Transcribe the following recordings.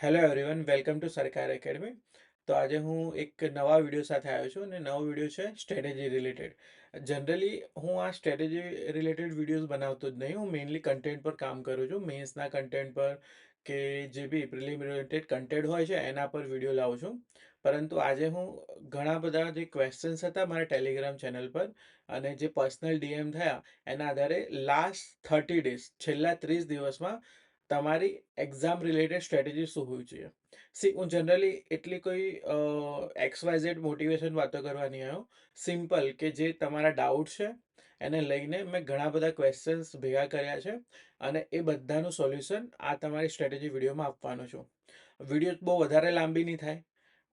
Hello everyone, welcome to સરકાર academy. તો આજે હું એક નવા વિડીયો સાથે આવ્યો છું અને નવો વિડીયો છે સ્ટ્રેટેજી રિલેટેડ. જનરલી હું આ સ્ટ્રેટેજી રિલેટેડ વિડીયોઝ બનાવતો જ નહીં. હું મેઇનલી કન્ટેન્ટ પર કામ કરું છું, મેન્સના કન્ટેન્ટ પર કે જે બી પ્રિલિમ રિલેટેડ કન્ટેન્ટ હોય છે એના પર વિડીયો લાવું છું. પરંતુ આજે હું ઘણા બધા જે ક્વેશ્ચન્સ હતા મારા ટેલિગ્રામ ચેનલ પર અને જે પર્સનલ ડીએમ થયા એના આધારે લાસ્ટ 30 ડેઝ છેલ્લા 30 દિવસમાં તમારી એક્ઝામ રિલેટેડ સ્ટ્રેટેજી શું હોવી જોઈએ. હું જનરલી એટલી કોઈ XYZ મોટિવેશન વાતો કરવા નહીં આવ્યો. સિમ્પલ કે જે તમારા ડાઉટ છે એને લઈને મેં ઘણા બધા ક્વેશ્ચન્સ ભેગા કર્યા છે અને એ બધાનું સોલ્યુશન આ તમારી સ્ટ્રેટેજી વિડીયોમાં આપવાનો છું. વિડીયો બહુ વધારે લાંબી નહીં થાય.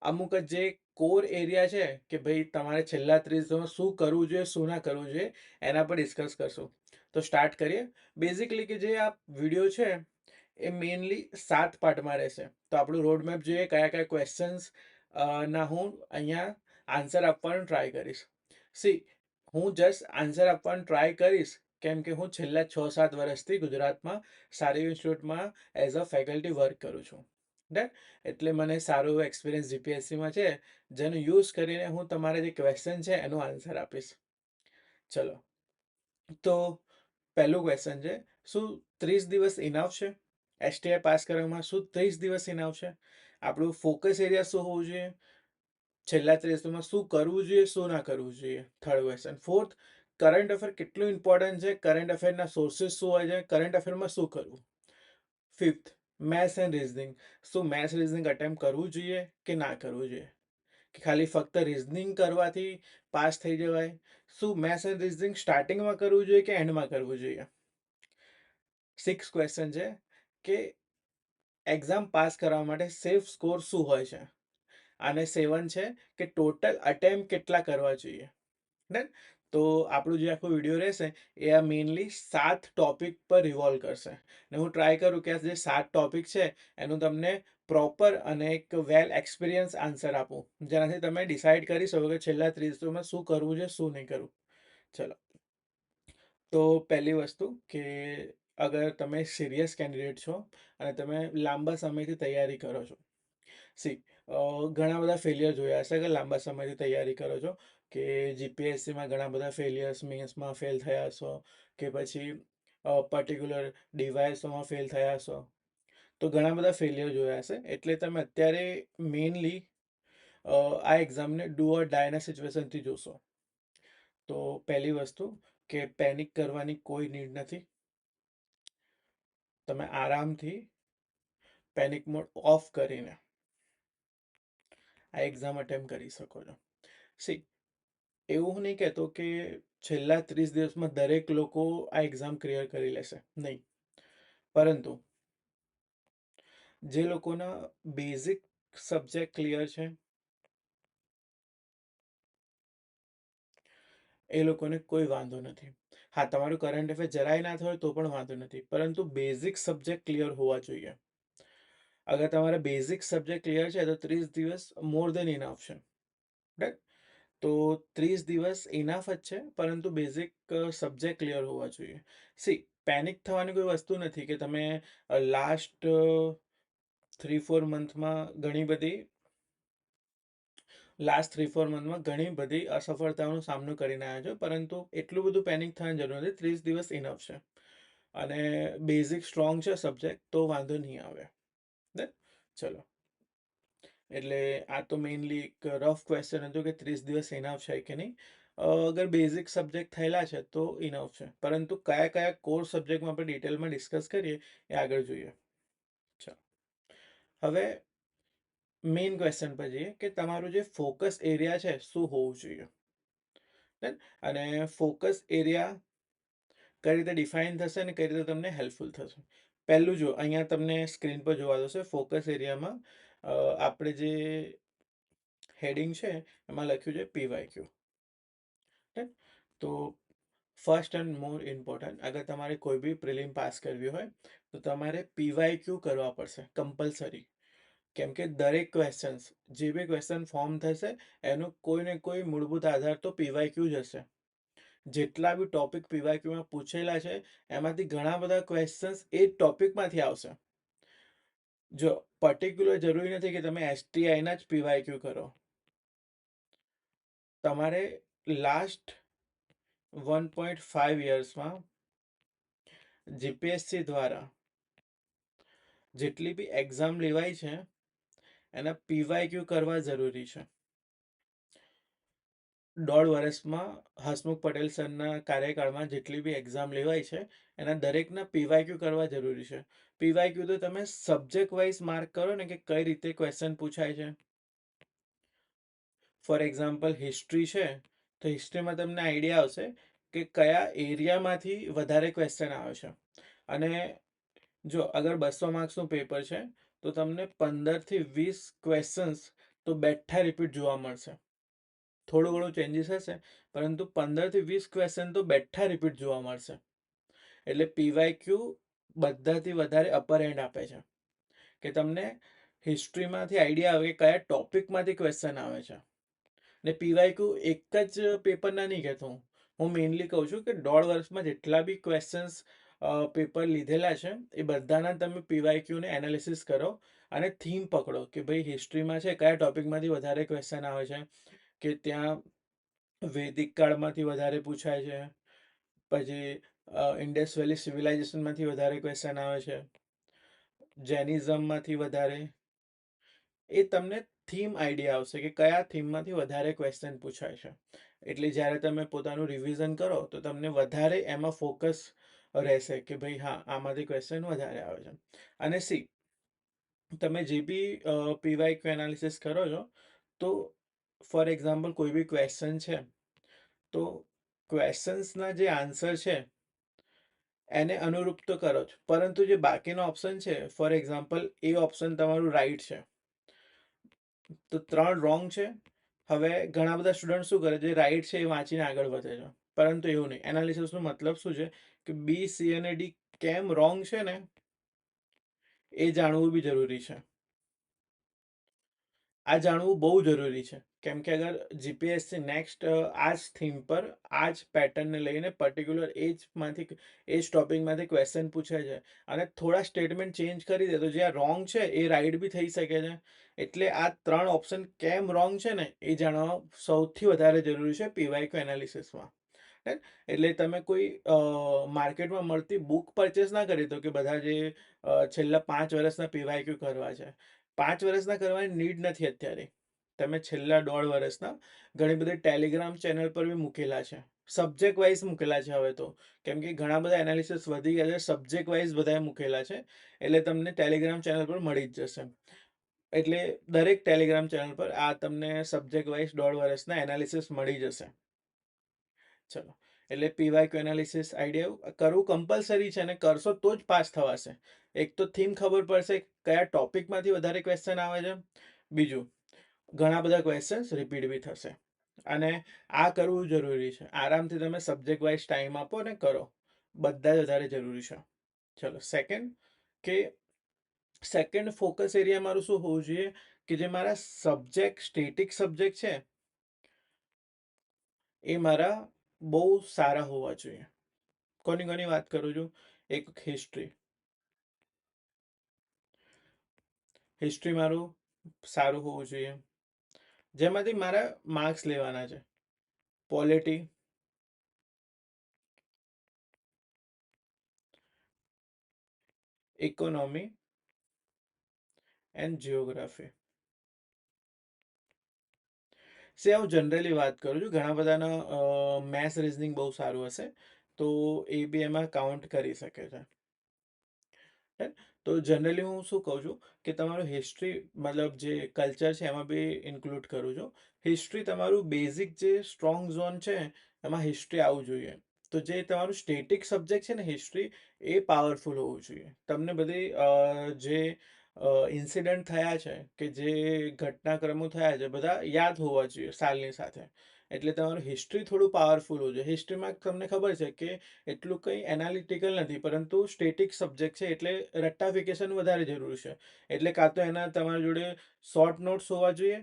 અમુક જ જે કોર એરિયા છે કે ભાઈ તમારે છેલ્લા 30 દિવસમાં શું કરવું જોઈએ, શું ના કરવું જોઈએ, એના પર ડિસ્કસ કરશું. તો સ્ટાર્ટ કરીએ. બેઝિકલી કે જે આ વિડીયો છે એ મેઇનલી 7 પાર્ટમાં રહેશે. તો આપણું રોડમેપ જોઈએ, કયા કયા ક્વેશ્ચન્સ ના હું અહીંયા આન્સર આપવાનું ટ્રાય કરીશ. સી હું જસ્ટ આન્સર આપવાનું ટ્રાય કરીશ કેમ કે હું છેલ્લા 6-7 વર્ષથી ગુજરાતમાં સારી ઇન્સ્ટિટ્યૂટમાં એઝ અ ફેકલ્ટી વર્ક કરું છું. રાઈટ, એટલે મને સારો એવો એક્સપિરિયન્સ જીપીએસસીમાં છે, જેનો યુઝ કરીને હું તમારા જે ક્વેશ્ચન છે એનો આન્સર આપીશ. ચલો, તો પહેલું ક્વેશ્ચન છે, શું 30 દિવસ ઇનફ છે? એસટીઆઈ પાસ કરવામાં શું 30 દિવસ ઇનફ છે? આપણું ફોકસ એરિયા શું હોવું જોઈએ? છેલ્લા 30 દિવસમાં શું કરવું જોઈએ, શું ના કરવું જોઈએ? Third question. Fourth, current affair કેટલું ઇમ્પોર્ટન્ટ છે? કરંટ અફેરના સોર્સિસ શું હોય છે? કરંટ અફેરમાં શું કરવું? Fifth, maths and reasoning. શું મેથ્સ રિઝનિંગ અટેમ્પ્ટ કરવું જોઈએ કે ના કરવું જોઈએ? કે ખાલી ફક્ત રિઝનિંગ કરવાથી પાસ થઈ જવાય? શું મેથ્સ એન્ડ રિઝનિંગ સ્ટાર્ટિંગમાં કરવું જોઈએ કે એન્ડમાં કરવું જોઈએ? સિક્સ ક્વેશ્ચન છે કે એક્ઝામ પાસ કરવા માટે સેફ સ્કોર શું હોય છે? અને 7 છે કે ટોટલ અટેમ્પ કેટલા કરવા જોઈએ? ડન. તો આપણું જે આખો વિડીયો રહેશે એ આ મેઇનલી 7 ટોપિક પર રિવોલ્વ કરશે. ને હું ટ્રાય કરું કે આ જે 7 ટોપિક છે એનું તમને પ્રોપર અને એક વેલ એક્સપિરિયન્સ આન્સર આપું, જેનાથી તમે ડિસાઇડ કરી શકો કે છેલ્લા 30 દિવસમાં શું કરવું છે, શું નહીં કરવું. ચલો, તો પહેલી વસ્તુ કે અગર તમે સિરિયસ કેન્ડિડેટ છો અને તમે લાંબા સમયથી તૈયારી કરો છો. સી ઘણા બધા ફેલિયર જોયા હશે કે લાંબા સમયથી તૈયારી કરો છો, કે જીપીએસસીમાં ઘણા બધા ફેલિયર્સ, મેન્સમાં ફેલ થયા હશો કે પછી પર્ટિક્યુલર ડિવાઇસોમાં ફેલ થયા હશો. તો ઘણા બધા ફેલિયર જોયા હશે, એટલે તમે અત્યારે મેઇનલી આ એક્ઝામને ડુ ઓર ડાયના સિચ્યુએશનથી જોશો. તો પહેલી વસ્તુ કે પેનિક કરવાની કોઈ નીડ નથી. તમે આરામથી પેનિક મોડ ઓફ કરીને આ એક્ઝામ અટેમ્પ કરી શકો છો. સી એવું હું નહીં કહેતો કે છેલ્લા 30 દિવસમાં દરેક લોકો આ એક્ઝામ ક્લિયર કરી લેશે, નહીં. પરંતુ જે લોકોના બેઝિક સબ્જેક્ટ ક્લિયર છે એ લોકોને કોઈ વાંધો નથી. હા, તમારું કરંટ અફેર જરાય ના થયો તો પણ વાંધો નથી, પરંતુ બેઝિક સબ્જેક્ટ ક્લિયર હોવા જોઈએ. અગર તમારા બેઝિક સબ્જેક્ટ ક્લિયર છે તો 30 દિવસ મોર દેન ઇનફ છે. રાઈટ, તો 30 દિવસ ઇનફ જ છે, પરંતુ બેઝિક સબ્જેક્ટ ક્લિયર હોવા જોઈએ. સી પેનિક થવાની કોઈ વસ્તુ નથી કે તમે લાસ્ટ 3-4 મંથમાં ઘણી બધી અસફળતાઓનો સામનો કરીને આવ્યા છો, પરંતુ એટલું બધું પેનિક થવાની જરૂર નથી. 30 દિવસ ઇનફ છે અને બેઝિક સ્ટ્રોંગ છે સબ્જેક્ટ, તો વાંધો નહીં આવે. ચલો, એટલે આ તો મેઇનલી એક રફ ક્વેશ્ચન હતું કે 30 દિવસ ઇનફ છે કે નહીં. અગર બેઝિક સબ્જેક્ટ થયેલા છે તો ઇનફ છે, પરંતુ કયા કયા કોર્સ સબ્જેક્ટમાં આપણે ડિટેલમાં ડિસ્કસ કરીએ એ આગળ જોઈએ. ચાલો, હવે મેઇન ક્વેશ્ચન પર જઈએ કે તમારું જે ફોકસ એરિયા છે શું હોવું જોઈએ. અને ફોકસ એરિયા કઈ રીતે ડિફાઇન થશે અને કઈ રીતે તમને હેલ્પફુલ થશે. પહેલું જો અહીંયા તમને સ્ક્રીન પર જોવા જશે, ફોકસ એરિયામાં આપણે જે હેડિંગ છે એમાં લખ્યું છે પીવાયક્યુ. તો ફર્સ્ટ એન્ડ મોર ઇમ્પોર્ટન્ટ, અગર તમારે કોઈ બી પ્રિલિમ પાસ કરવી હોય તો તમારે પીવાયક્યુ કરવા પડશે કમ્પલસરી. કેમ કે દરેક ક્વેશ્ચન્સ, જે બી ક્વેશ્ચન ફોર્મ થશે એનો કોઈ ને કોઈ મૂળભૂત આધાર તો પીવાયક્યુ જ હશે. જેટલા બી ટોપિક પીવાયક્યુમાં પૂછેલા છે એમાંથી ઘણા બધા ક્વેશ્ચન્સ એ ટોપિકમાંથી આવશે. જો પર્ટિક્યુલર જરૂરી નથી કે તમે STIના જ PYQ કરો. તમારે લાસ્ટ 1.5 યર્સમાં જીપીએસસી દ્વારા જેટલી બી એક્ઝામ લેવાય છે એના PYQ કરવા જરૂરી છે. 1.5 વર્ષમાં હસમુખ પટેલ સરના કાર્યકાળમાં જેટલી બી એક્ઝામ લેવાય છે એના દરેકના PYQ કરવા જરૂરી છે. PYQ તો તમે સબ્જેક્ટ વાઇઝ માર્ક કરો ને કે કઈ રીતે ક્વેશ્ચન પૂછાય છે. ફોર એક્ઝામ્પલ હિસ્ટ્રી છે તો હિસ્ટ્રીમાં તમને આઈડિયા આવશે કે કયા એરિયામાંથી વધારે ક્વેશ્ચન આવે છે. અને જો અગર 200 માર્ક્સનું પેપર છે તો તમને 15થી 20 ક્વેશ્ચન્સ તો બેઠા રિપીટ જોવા મળશે. થોડું ઘણું ચેન્જીસ હશે પરંતુ 15થી 20 ક્વેશ્ચન તો બેઠા રિપીટ જોવા મળશે. એટલે PYQ બધાથી વધારે અપર એન્ડ આપે છે કે તમને હિસ્ટ્રીમાંથી આઈડિયા આવે કે કયા ટોપિકમાંથી ક્વેશ્ચન આવે છે. ને PYQ એક જ પેપરના નહીં કહેતો હું મેઇનલી કહું છું કે 1.5 વર્ષમાં જેટલા બી ક્વેશ્ચન્સ પેપર લીધેલા છે એ બધાના તમે PYQને એનાલિસિસ કરો અને થીમ પકડો કે ભાઈ હિસ્ટ્રીમાં છે કયા ટોપિકમાંથી વધારે ક્વેશ્ચન આવે છે, કે ત્યાં વૈદિક કાળમાંથી વધારે પૂછાય છે, પછી ઇન્ડસ વેલી સિવિલાઇઝેશનમાંથી વધારે ક્વેશ્ચન આવે છે, જૈનિઝમમાંથી વધારે. એ તમને થીમ આઈડિયા આવશે કે કયા થીમમાંથી વધારે ક્વેશ્ચન પૂછાય છે. એટલે જ્યારે તમે પોતાનું રિવિઝન કરો તો તમને વધારે એમાં ફોકસ રહેશે કે ભાઈ હા આમાંથી ક્વેશ્ચન વધારે આવે છે. અને તમે જે બી PYQ એનાલિસિસ કરો છો તો ફોર એક્ઝામ્પલ કોઈ બી ક્વેશ્ચન છે તો ક્વેશ્ચન્સના જે આન્સર છે એને અનુરૂપ તો કરો જ, પરંતુ જે બાકીનો ઓપ્શન છે ફોર એક્ઝામ્પલ એ ઓપ્શન તમારું રાઈટ છે તો 3 રોંગ છે. હવે ઘણા બધા સ્ટુડન્ટ શું કરે છે, રાઈટ છે એ વાંચીને આગળ વધે છે, પરંતુ એવું નહીં. એનાલિસિસનો મતલબ શું છે કે બી, સી અને ડી કેમ રોંગ છે ને એ જાણવું બી જરૂરી છે. આ જાણવું બહુ જરૂરી છે કેમ કે અગર જીપીએસસી નેક્સ્ટ આ જ થીમ પર આ જ પેટર્નને લઈને પર્ટિક્યુલર એ જ ટોપિકમાંથી ક્વેશ્ચન પૂછે છે અને થોડા સ્ટેટમેન્ટ ચેન્જ કરી દે તો જે આ રોંગ છે એ રાઈટ બી થઈ શકે છે. એટલે આ 3 ઓપ્શન કેમ રોંગ છે ને એ જાણવા સૌથી વધારે જરૂરી છે PYQ એનાલિસિસમાં. એટલે તમે કોઈ માર્કેટમાં મળતી બુક પરચેસ ના કરી દો કે બધા જે છેલ્લા 5 વર્ષના PYQ કરવા છે. 5 વર્ષના કરવાની નીડ નથી અત્યારે. તમે છેલ્લા 1.5 વર્ષના ઘણી બધી ટેલિગ્રામ ચેનલ પર બી મૂકેલા છે, સબ્જેક્ટ વાઇઝ મૂકેલા છે હવે તો, કેમ કે ઘણા બધા એનાલિસિસ વધી ગયા છે, સબ્જેક્ટ વાઇઝ બધાએ મૂકેલા છે. એટલે તમને ટેલિગ્રામ ચેનલ પર મળી જ જશે. એટલે દરેક ટેલિગ્રામ ચેનલ પર આ તમને સબ્જેક્ટ વાઇઝ 1.5 વર્ષના એનાલિસિસ મળી જશે. ચલો, એટલે PYQ એનાલિસિસ આઈડિયા કરવું કમ્પલસરી છે અને કરશો તો જ પાસ થવાશે. એક તો થીમ ખબર પડશે કયા ટોપિકમાંથી વધારે ક્વેશ્ચન આવે છે, બીજું ઘણા બધા ક્વેશ્ચન્સ રિપીટ બી થશે. અને આ કરવું જરૂરી છે. આરામથી તમે સબ્જેક્ટ વાઇઝ ટાઈમ આપો ને કરો, બધા જ વધારે જરૂરી છે. ચલો, સેકન્ડ ફોકસ એરિયા મારું શું હોવું જોઈએ કે જે મારા સ્ટેટિક સબ્જેક્ટ છે એ મારા બહુ સારા હોવા જોઈએ. કોની વાત કરું છું? એક હિસ્ટ્રી મારું સારું હોવું જોઈએ જેમાંથી મારા માર્ક્સ લેવાના છે. Polity, economy and geography. હું જનરલી વાત કરું છું, ઘણા બધાના મેથ્સ રીઝનિંગ બહુ સારું હશે તો એ બી એમાં કાઉન્ટ કરી શકે છે. તો જનરલી હું શું કહું છું કે તમારું હિસ્ટ્રી મતલબ જે કલ્ચર છે એમાં બી ઇન્ક્લુડ કરું છું. હિસ્ટ્રી તમારું બેઝિક જે સ્ટ્રોંગ ઝોન છે એમાં હિસ્ટ્રી આવવું જોઈએ. તો જે તમારું સ્ટેટિક સબ્જેક્ટ છે ને હિસ્ટ્રી, એ પાવરફુલ હોવું જોઈએ. તમને બધી જે ઇન્સિડન્ટ થયા છે કે જે ઘટનાક્રમો થયા છે બધા યાદ હોવા જોઈએ સાલની સાથે. એટલે તમારું હિસ્ટ્રી થોડું પાવરફુલ હોવું જોઈએ. હિસ્ટ્રીમાં તમને ખબર છે કે એટલું કંઈ એનાલિટિકલ નથી, પરંતુ સ્ટેટિક સબ્જેક્ટ છે એટલે રટ્ટાફિકેશન વધારે જરૂરી છે. એટલે કાં તો એના તમારી જોડે શોર્ટ નોટ્સ હોવા જોઈએ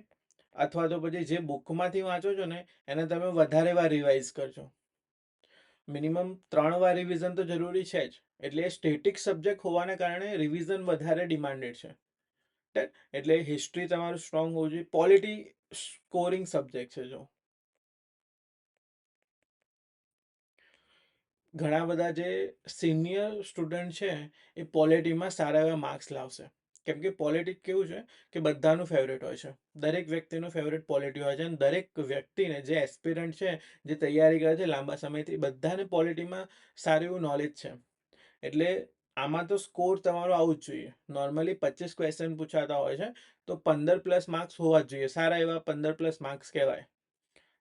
અથવા તો પછી જે બુકમાંથી વાંચો છો ને એને તમે વધારે વાર રિવાઇઝ કરજો. મિનિમમ 3 વાર રિવિઝન તો જરૂરી છે જ. એટલે સ્ટેટિક સબ્જેક્ટ હોવાને કારણે રિવિઝન વધારે ડિમાન્ડેડ છે. એટલે હિસ્ટ્રી તમારું સ્ટ્રોંગ હોવું જોઈએ. પોલિટી સ્કોરિંગ સબ્જેક્ટ છે. જો ઘણા બધા જે સિનિયર સ્ટુડન્ટ છે એ પોલિટીમાં સારા એવા માર્ક્સ લાવશે. કેમ કે પોલિટી કેવું છે કે બધાનું ફેવરેટ હોય છે. દરેક વ્યક્તિનું ફેવરેટ પોલિટી હોય છે, અને દરેક વ્યક્તિને જે એસ્પિરન્ટ છે, જે તૈયારી કરે છે લાંબા સમયથી, બધાને પોલિટીમાં સારું એવું નોલેજ છે. એટલે આમાં તો સ્કોર તમારો આવું જ જોઈએ. નોર્મલી 25 ક્વેશ્ચન પૂછાતા હોય છે, તો 15+ માર્ક્સ હોવા જ જોઈએ. સારા એવા 15+ માર્ક્સ કહેવાય.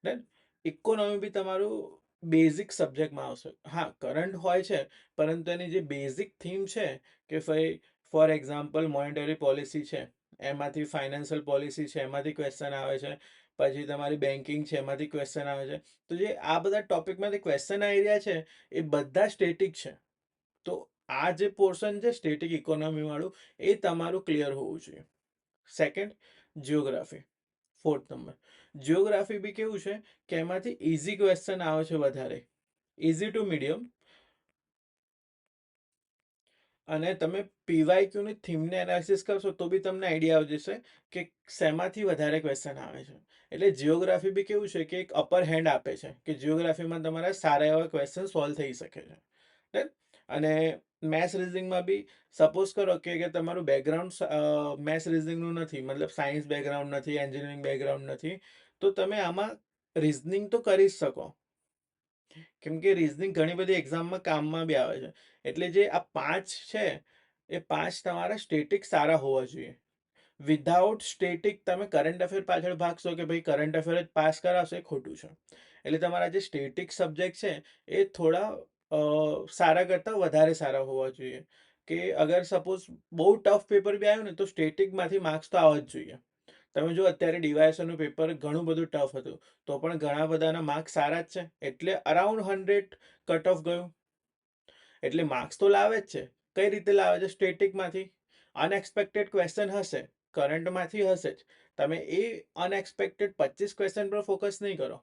ડન. ઇકોનોમી બી તમારું બેઝિક સબ્જેક્ટમાં આવશે. હા, કરંટ હોય છે, પરંતુ એની જે બેઝિક થીમ છે કે ભાઈ ફોર એક્ઝામ્પલ મોનેટરી પોલિસી છે, એમાંથી ફાઇનાન્શિયલ પોલિસી છે, એમાંથી ક્વેશ્ચન આવે છે. પછી તમારી બેન્કિંગ છે, એમાંથી ક્વેશ્ચન આવે છે. તો જે આ બધા ટોપિકમાંથી ક્વેશ્ચન આવી રહ્યા છે એ બધા સ્ટેટિક છે. તો આ જે પોર્શન છે સ્ટેટિક ઇકોનોમી વાળું, એ તમારું ક્લિયર હોવું જોઈએ. Second, geography. 4th number. Geography બી કેવું છે કે એમાંથી ઇઝી ક્વેશ્ચન આવે છે વધારે, ઇઝી ટુ મીડિયમ. અને તમે પીવાયક્યુની થીમને એનાલિસિસ કરશો તો બી તમને આઈડિયા આવી જશે કે શેમાંથી વધારે ક્વેશ્ચન આવે છે. એટલે જિયોગ્રાફી બી કેવું છે કે એક અપર હેન્ડ આપે છે કે જિયોગ્રાફીમાં તમારા સારા એવા ક્વેશ્ચન સોલ્વ થઈ શકે છે. અને મેથ્સ રિઝનિંગમાં બી સપોઝ કરો કે તમારું બેકગ્રાઉન્ડ મેથ્સ રિઝનિંગનું નથી, મતલબ સાયન્સ બેકગ્રાઉન્ડ નથી, એન્જિનિયરિંગ બેકગ્રાઉન્ડ નથી, તો તમે આમાં રિઝનિંગ તો કરી જ શકો. કેમ કે રિઝનિંગ ઘણી બધી એક્ઝામમાં કામમાં બી આવે છે. એટલે જે આ 5 છે એ 5 તમારા સ્ટેટિક સારા હોવા જોઈએ. વિધાઉટ સ્ટેટિક તમે કરંટ અફેર પાછળ ભાગશો કે ભાઈ કરંટ અફેર જ પાસ કરાવશો, એ ખોટું છે. એટલે તમારા જે સ્ટેટિક સબ્જેક્ટ છે એ થોડા સારા કરતાં વધારે સારા હોવા જોઈએ. કે અગર સપોઝ બહુ ટફ પેપર બી આવ્યું ને તો સ્ટેટિકમાંથી માર્ક્સ તો આવવા જ જોઈએ. તમે જો અત્યારે ડીવાયએસઓનું પેપર ઘણું બધું ટફ હતું, તો પણ ઘણા બધાના માર્ક્સ સારા જ છે. એટલે અરાઉન્ડ 100 કટ ઓફ ગયું. એટલે માર્ક્સ તો લાવે જ છે. કઈ રીતે લાવે છે? સ્ટેટિકમાંથી. અનએક્સપેક્ટેડ ક્વેશ્ચન હશે, કરંટમાંથી હશે જ. તમે એ અનએક્સપેક્ટેડ 25 ક્વેશ્ચન પર ફોકસ નહીં કરો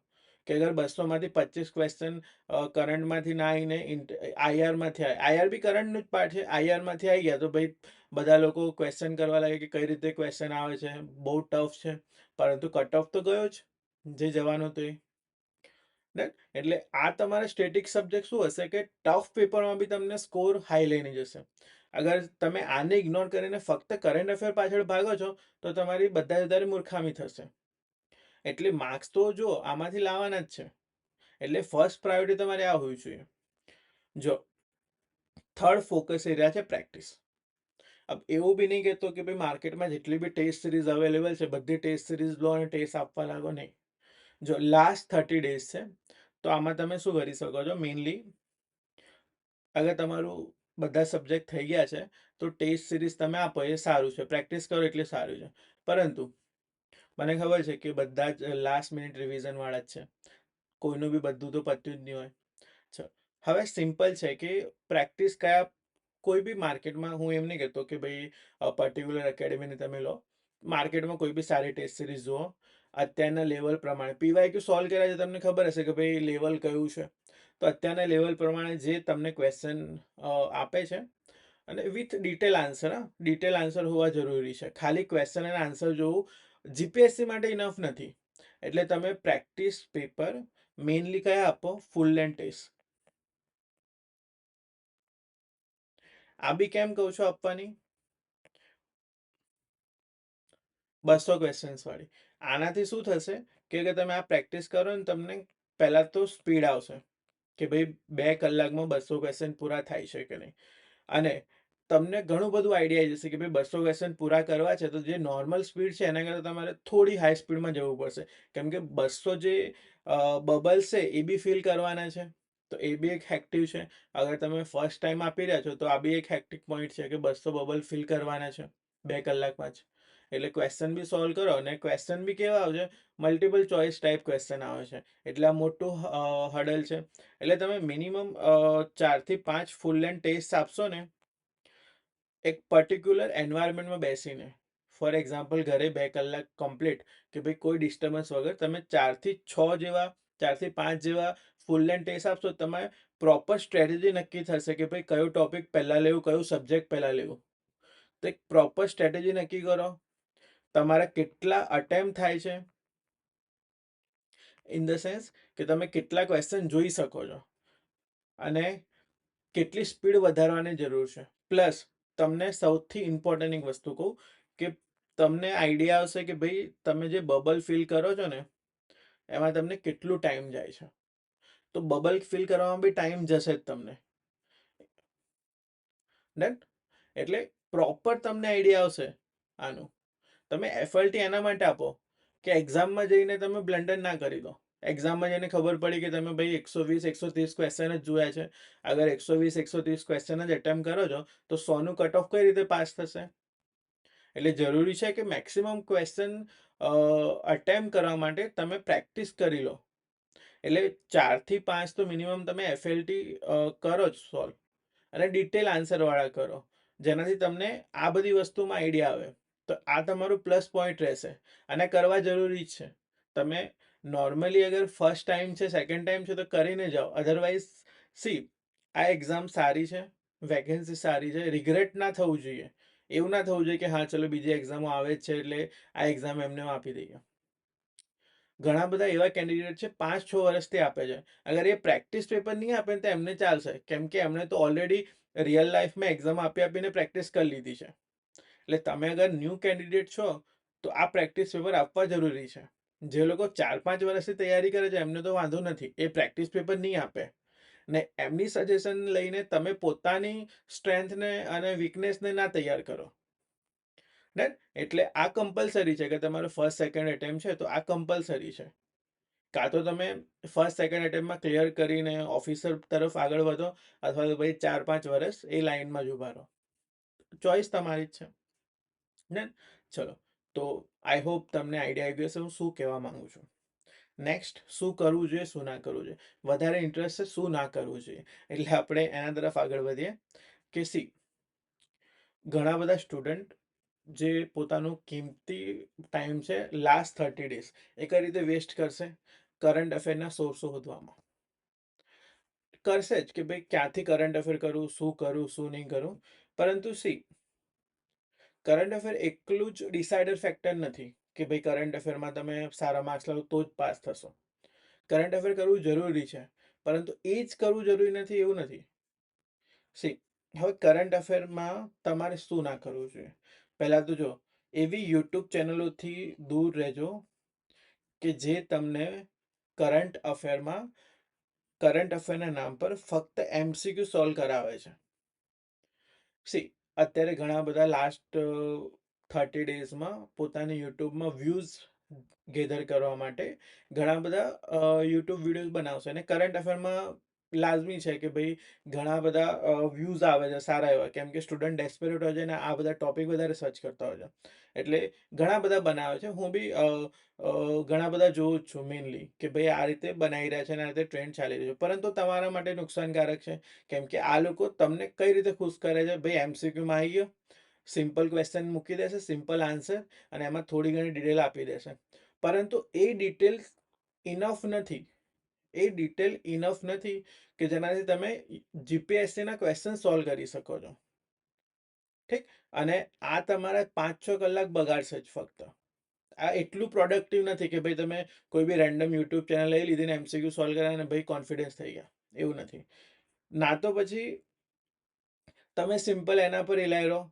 કે અગર 200માંથી 25 ક્વેશ્ચન કરંટમાંથી ના આવીને આઈઆરમાંથી આવે. આઈઆર બી કરંટનું જ પાર્ટ છે. આઈઆરમાંથી આવી ગયા તો ભાઈ બધા લોકો ક્વેશ્ચન કરવા લાગે કે કઈ રીતે ક્વેશ્ચન આવે છે, બહુ ટફ છે. પરંતુ કટ ઓફ તો ગયો જ, જે જવાનો તો એ. એટલે આ તમારા સ્ટેટિક સબ્જેક્ટ શું હશે કે ટફ પેપરમાં બી તમને સ્કોર હાઈ લઈને જશે. અગર તમે આને ઇગ્નોર કરીને ફક્ત કરંટ અફેર પાછળ ભાગો છો તો તમારી બધા વધારે મૂર્ખામી થશે. એટલે માર્ક્સ તો જો આમાંથી લાવવાના જ છે. એટલે ફર્સ્ટ પ્રાયોરિટી તમારે આ હોવી જોઈએ. જો થર્ડ ફોકસ એરિયા છે પ્રેક્ટિસ. अब એવું બી નહીં કહેતો કે ભાઈ માર્કેટમાં જેટલી બી ટેસ્ટ સિરીઝ અવેલેબલ છે બધી ટેસ્ટ સિરીઝ લો અને ટેસ્ટ આપવા લાગો, નહીં. જો લાસ્ટ 30 ડેઝ છે તો આમાં તમે શું કરી શકો છો? મેઇનલી અગર તમારું બધા સબ્જેક્ટ થઈ ગયા છે તો ટેસ્ટ સિરીઝ તમે આપો એ સારું છે, પ્રેક્ટિસ કરો એટલે સારું છે. પરંતુ મને ખબર છે કે બધા જ લાસ્ટ મિનિટ રિવિઝનવાળા જ છે. કોઈનું બી બધું તો પત્યું જ નહીં હોય. હવે સિમ્પલ છે કે પ્રેક્ટિસ કયા કોઈ બી માર્કેટમાં, હું એમ નહીં કહેતો કે ભાઈ પર્ટિક્યુલર એકેડમીની તમે લો. માર્કેટમાં કોઈ બી સારી ટેસ્ટ સિરીઝ જુઓ. અત્યારના લેવલ પ્રમાણે પીવાયક્યુ સોલ્વ કર્યા છે, તમને ખબર હશે કે ભાઈ લેવલ કયું છે. તો અત્યારના લેવલ પ્રમાણે જે તમને ક્વેશ્ચન આપે છે, અને with detail answer, detail answer હોવા જરૂરી છે. ખાલી ક્વેશ્ચન અને આન્સર જોવું જીપીએસસી માટે ઇનફ નથી. એટલે તમે પ્રેક્ટિસ પેપર મેઇનલી કયા આપો? ફૂલ લેન્થ ટેસ્ટ. આ બી કેમ કહું છું આપવાની? 200 ક્વેશ્ચન્સ વાળી. આનાથી શું થશે કે તમે આ પ્રેક્ટિસ કરો ને તમને પહેલાં તો સ્પીડ આવશે કે ભાઈ 2 કલાકમાં 200 ક્વેશ્ચન પૂરા થાય છે કે નહીં. અને તમને ઘણું બધું આઈડિયા આવી જશે કે ભાઈ 200 ક્વેશ્ચન પૂરા કરવા છે તો જે નોર્મલ સ્પીડ છે એના કરતાં તમારે થોડી હાઈ સ્પીડમાં જવું પડશે. કેમ કે 200 જે બબલ્સ છે એ બી ફિલ કરવાના છે. તો એ બી એક હેક્ટિવ છે. અગર તમે ફર્સ્ટ ટાઈમ આપી રહ્યા છો તો આ બી એક હેક્ટિક પોઈન્ટ છે કે 200 બબલ ફિલ કરવાના છે 2 કલાકમાં જ. એટલે ક્વેશ્ચન બી સોલ્વ કરો, અને ક્વેશ્ચન બી કેવા આવે છે? મલ્ટિપલ ચોઇસ ટાઈપ ક્વેશ્ચન આવે છે. એટલે આ મોટું હડલ છે. એટલે તમે મિનિમમ 4 થી 5 ફૂલ લેન્થ ટેસ્ટ આપશો ને એક પર્ટિક્યુલર એન્વાયરમેન્ટમાં બેસીને. ફોર એક્ઝામ્પલ ઘરે 2 કલાક કમ્પ્લીટ કે ભાઈ કોઈ ડિસ્ટર્બન્સ વગર તમે 4 થી 6 જેવા, 4 થી 5 જેવા ફૂલ લેન્થ ટેસ્ટ આપશો, તમે પ્રોપર સ્ટ્રેટેજી નક્કી થશે કે ભાઈ કયો ટોપિક પહેલાં લેવું, કયું સબ્જેક્ટ પહેલાં લેવું. તો એક પ્રોપર સ્ટ્રેટેજી નક્કી કરો. તમારા કેટલા અટેમ્પ થાય છે, ઇન ધ સેન્સ કે તમે કેટલા ક્વેશ્ચન જોઈ શકો છો અને કેટલી સ્પીડ વધારવાની જરૂર છે. પ્લસ તમને સૌથી ઇમ્પોર્ટન્ટ એક વસ્તુ કહું કે તમને આઈડિયા આવશે કે ભાઈ તમે જે બબલ ફિલ કરો છો ને એમાં તમને કેટલું ટાઈમ જાય છે. તો બબલ ફિલ કરવામાં બી ટાઈમ જશે જ તમને. ડન. એટલે પ્રોપર તમને આઈડિયા આવશે આનું. તમે એફએલટી એના માટે આપો કે એક્ઝામમાં જઈને તમે બ્લન્ડર ના કરી દો. એક્ઝામમાં જઈને ખબર પડી કે તમે ભાઈ 120-130 ક્વેશ્ચન જ જોયા છે. અગર 120-130 ક્વેશ્ચન જ એટેમ્પ કરો છો તો 100નું કટ ઓફ કઈ રીતે પાસ થશે? એટલે જરૂરી છે કે મેક્સિમમ ક્વેશ્ચન અટેમ્પ કરવા માટે તમે પ્રેક્ટિસ કરી લો. એટલે 4 થી 5 તો મિનિમમ તમે એફએલટી કરો જ સોલ્વ, અને ડિટેલ આન્સરવાળા કરો, જેનાથી તમને આ બધી વસ્તુમાં આઈડિયા આવે. તો આ તમારું પ્લસ પોઈન્ટ રહેશે અને કરવા જરૂરી જ છે. તમે નોર્મલી અગર ફર્સ્ટ ટાઈમ છે, સેકન્ડ ટાઈમ છે તો કરીને જાઓ. અધરવાઇઝ સી, આ એક્ઝામ સારી છે, વેકેન્સી સારી છે, રિગ્રેટ ના થવું જોઈએ. એવું ના થવું જોઈએ કે હા ચલો બીજી એક્ઝામો આવે જ છે એટલે આ એક્ઝામ એમને આપી દઈએ. ઘણા બધા એવા કેન્ડિડેટ છે 5-6 વર્ષથી આપે છે. અગર એ પ્રેક્ટિસ પેપર નહીં આપે તો એમને ચાલશે, કેમ કે એમને તો ઓલરેડી રિયલ લાઈફમાં એક્ઝામ આપી આપીને પ્રેક્ટિસ કરી લીધી છે. એટલે તમે અગર ન્યૂ કેન્ડિડેટ છો તો આ પ્રેક્ટિસ પેપર આપવા જરૂરી છે. જે લોકો 4-5 વર્ષથી તૈયારી કરે છે એમને તો વાંધો નથી, એ પ્રેક્ટિસ પેપર નહીં આપે ને એમની સજેશન લઈને તમે પોતાની સ્ટ્રેન્થને અને વીકનેસને ના તૈયાર કરો. ડન. એટલે આ કમ્પલસરી છે કે તમારો ફર્સ્ટ સેકન્ડ એટેમ્પ છે તો આ કમ્પલસરી છે. કાં તો તમે ફર્સ્ટ સેકન્ડ એટેમ્પમાં ક્લિયર કરીને ઓફિસર તરફ આગળ વધો, અથવા તો ભાઈ 4-5 વર્ષ એ લાઈનમાં જ ઊભા રહો. ચોઈસ તમારી જ છે. ડન. ચલો, તો આઈ હોપ તમને આઈડિયા આવી ગયો હશે હું શું કહેવા માંગુ છું. નેક્સ્ટ, શું કરવું જોઈએ, શું ના કરવું જોઈએ. વધારે ઇન્ટરેસ્ટ છે શું ના કરવું જોઈએ, એટલે આપણે એના તરફ આગળ વધીએ. કે સી, ઘણા બધા સ્ટુડન્ટ જે પોતાનું કિંમતી ટાઈમ છે લાસ્ટ 30 ડેઝ એ કઈ રીતે વેસ્ટ કરશે? કરંટ અફેરના સોર્સો શોધવામાં કરશે જ કે ભાઈ ક્યાંથી કરંટ અફેર કરું, શું નહીં કરું. પરંતુ સી, કરંટ અફેર એકલું જ ડિસાઇડર ફેક્ટર નથી કે ભાઈ કરંટ અફેરમાં તમે સારા માર્ક્સ લાવો તો જ પાસ થશો. કરંટ અફેર કરવું જરૂરી છે, પરંતુ એ જ કરવું જરૂરી નથી એવું નથી. સી, હવે કરંટ અફેરમાં તમારે શું ના કરવું જોઈએ? પહેલાં તો જો, એવી યુટ્યુબ ચેનલોથી દૂર રહેજો કે જે તમને કરંટ અફેરના નામ પર ફક્ત MCQ સોલ્વ કરાવે છે. સી, અત્યારે ઘણા બધા લાસ્ટ 30 ડેઝમાં પોતાની યુટ્યુબમાં વ્યૂઝ ગેધર કરવા માટે ઘણા બધા યુટ્યુબ વિડીયોઝ બનાવશે, અને કરંટ અફેરમાં લાઝમી છે કે ભાઈ ઘણા બધા વ્યૂઝ આવે છે સારા એવા, કેમ કે સ્ટુડન્ટ ડેસ્પરેટ હોય છે અને આ બધા ટોપિક વધારે સર્ચ કરતા હોય છે. એટલે ઘણા બધા બનાવે છે. હું બી ઘણા બધા જોઉં જ છું મેઇનલી કે ભાઈ આ રીતે બનાવી રહ્યા છે અને આ રીતે ટ્રેન્ડ ચાલી રહ્યો છે, પરંતુ તમારા માટે નુકસાનકારક છે. કેમ કે આ લોકો તમને કઈ રીતે ખુશ કરે છે? ભાઈ MCQમાં આવી ગયો, સિમ્પલ ક્વેશ્ચન મૂકી દેશે, સિમ્પલ આન્સર, અને એમાં થોડી ઘણી ડિટેલ આપી દેશે. પરંતુ એ ડિટેલ ઇનફ નથી. કે જેનાથી તમે GPSCના ક્વેશ્ચન સોલ્વ કરી શકો છો. ઠીક. અને આ તમારા 5-6 કલાક બગાડશે જ ફક્ત. આ એટલું પ્રોડક્ટિવ નથી કે ભાઈ તમે કોઈ બી રેન્ડમ યુટ્યુબ ચેનલ લઈ લીધી ને MCQ સોલ્વ કર્યા અને ભાઈ કોન્ફિડન્સ થઈ ગયા, એવું નથી. ના તો પછી તમે સિમ્પલ એના પર રિલાય રહો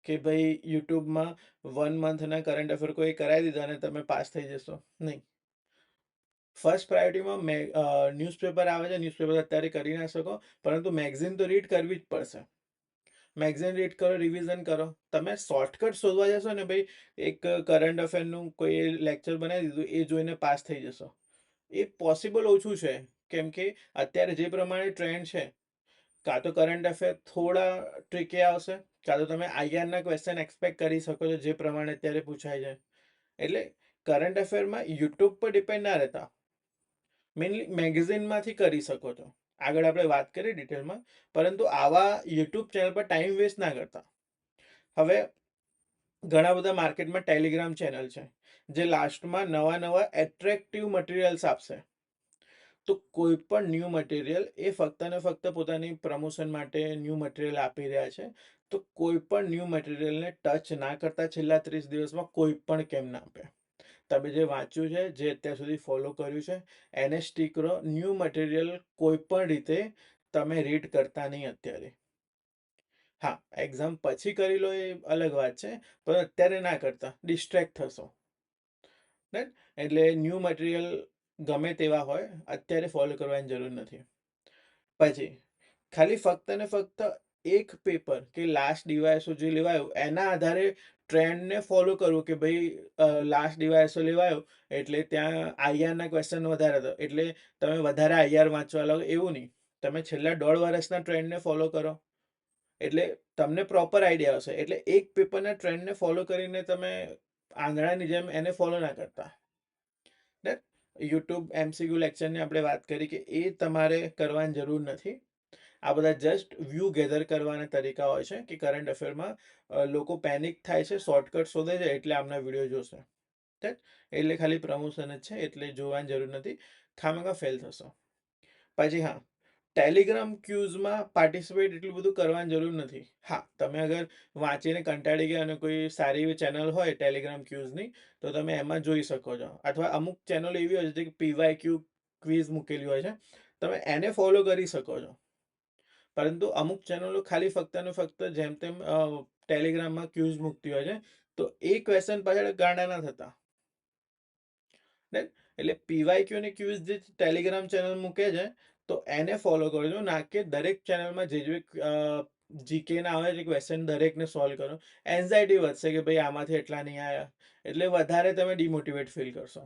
કે ભાઈ યુટ્યુબમાં 1 મંથના કરંટ અફેર કોઈ કરાવી દીધા અને તમે પાસ થઈ જશો. નહીં. ફર્સ્ટ પ્રાયોરિટીમાં ન્યૂઝપેપર આવે છે, ન્યૂઝપેપર અત્યારે કરી ના શકો, પરંતુ મેગઝીન તો રીડ કરવી જ પડશે. મેગઝીન રીડ કરો, રિવિઝન કરો. તમે શોર્ટકટ શોધવા જશો ને ભાઈ, એક કરંટ અફેરનું કોઈ લેક્ચર બનાવી દીધું એ જોઈને પાસ થઈ જશો, એ પોસિબલ ઓછું છે. કેમ કે અત્યારે જે પ્રમાણે ટ્રેન્ડ છે, કાં તો કરંટ અફેર થોડા ટ્રિકી આવશે, કાં તો તમે IRના ક્વેશ્ચન એક્સપેક્ટ કરી શકો છો જે પ્રમાણે અત્યારે પૂછાય છે. એટલે કરંટ અફેરમાં યુટ્યુબ પર ડિપેન્ડ ના રહેતા, મેઇનલી મેગઝીનમાંથી કરી શકો છો. આગળ આપણે વાત કરીએ ડિટેલમાં, પરંતુ આવા યુટ્યુબ ચેનલ પર ટાઈમ વેસ્ટ ના કરતા. હવે ઘણા બધા માર્કેટમાં ટેલિગ્રામ ચેનલ છે જે લાસ્ટમાં નવા એટ્રેક્ટિવ મટીરિયલ્સ આપશે. તો કોઈ પણ ન્યૂ મટીરિયલ એ ફક્ત ને ફક્ત પોતાની પ્રમોશન માટે ન્યૂ મટીરિયલ આપી રહ્યા છે. તો કોઈ પણ ન્યૂ મટીરિયલને ટચ ના કરતા છેલ્લા 30 દિવસમાં કોઈ પણ કેમ ના આપે. તમે જે વાંચ્યું છે, જે અત્યાર સુધી ફોલો કર્યું છે, એને સ્ટીક રહો. ન્યૂ મટીરિયલ કોઈ પણ રીતે તમે રીડ કરતા નહીં અત્યારે. હા, એક્ઝામ પછી કરી લો એ અલગ વાત છે, પણ અત્યારે ના કરતા, ડિસ્ટ્રેક્ટ થશો. રાઈટ? એટલે ન્યૂ મટીરિયલ ગમે તેવા હોય, અત્યારે ફોલો કરવાની જરૂર નથી. પછી ખાલી ફક્ત ને ફક્ત એક પેપર કે લાસ્ટ ડીવાયએસઓ જે લેવાયું એના આધારે ટ્રેન્ડને ફોલો કરવું કે ભાઈ લાસ્ટ ડીવાયએસઓ લેવાયો એટલે ત્યાં આઈઆરના ક્વેશ્ચન વધારે હતો એટલે તમે વધારે આઈઆર વાંચવા લાગો, એવું નહીં. તમે છેલ્લા 1.5 વર્ષના ટ્રેન્ડને ફોલો કરો એટલે તમને પ્રોપર આઈડિયા હશે. એટલે એક પેપરના ટ્રેન્ડને ફોલો કરીને તમે આંધળાની જેમ એને ફોલો ના કરતા. યુટ્યુબ એમસીક્યુ લેક્ચરની આપણે વાત કરી કે એ તમારે કરવાની જરૂર નથી. આ બધા જસ્ટ વ્યૂ ગેધર કરવાના તરીકા હોય છે કે કરંટ અફેરમાં લોકો પેનિક થાય છે, શોર્ટકટ શોધે છે એટલે આમના વિડીયો જોશે. એટલે ખાલી પ્રમોશન જ છે, એટલે જોવાની જરૂર નથી, ખામખા ફેલ થશો. પછી હા, ટેલિગ્રામ ક્યુઝમાં પાર્ટિસિપેટ એટલું બધું કરવાની જરૂર નથી. હા, તમે અગર વાંચીને કંટાળી ગયા અને કોઈ સારી એવી ચેનલ હોય ટેલિગ્રામ ક્યુઝની તો તમે એમાં જોઈ શકો છો. અથવા અમુક ચેનલ એવી હોય છે કે પીવાય ક્યુ ક્વિઝ મૂકેલી હોય છે, તમે એને ફોલો કરી શકો છો. પરંતુ અમુક ચેનલો ખાલી ફક્ત ને ફક્ત જેમ તેમ ટેલિગ્રામમાં ક્યુઝ મૂકતી હોય છે, તો એ ક્વેશ્ચન પાછળ ગાંડા ના થતા. એટલે પીવાય ક્યુ અને ક્યુઝ જે ટેલિગ્રામ ચેનલ મૂકે છે તો એને ફોલો કરજો, ના કે દરેક ચેનલમાં જે જીકે ના આવે છે ક્વેશ્ચન દરેકને સોલ્વ કરો. એન્ઝાયટી વધશે કે ભાઈ આમાંથી એટલા નહીં આવ્યા, એટલે વધારે તમે ડિમોટિવેટ ફીલ કરશો.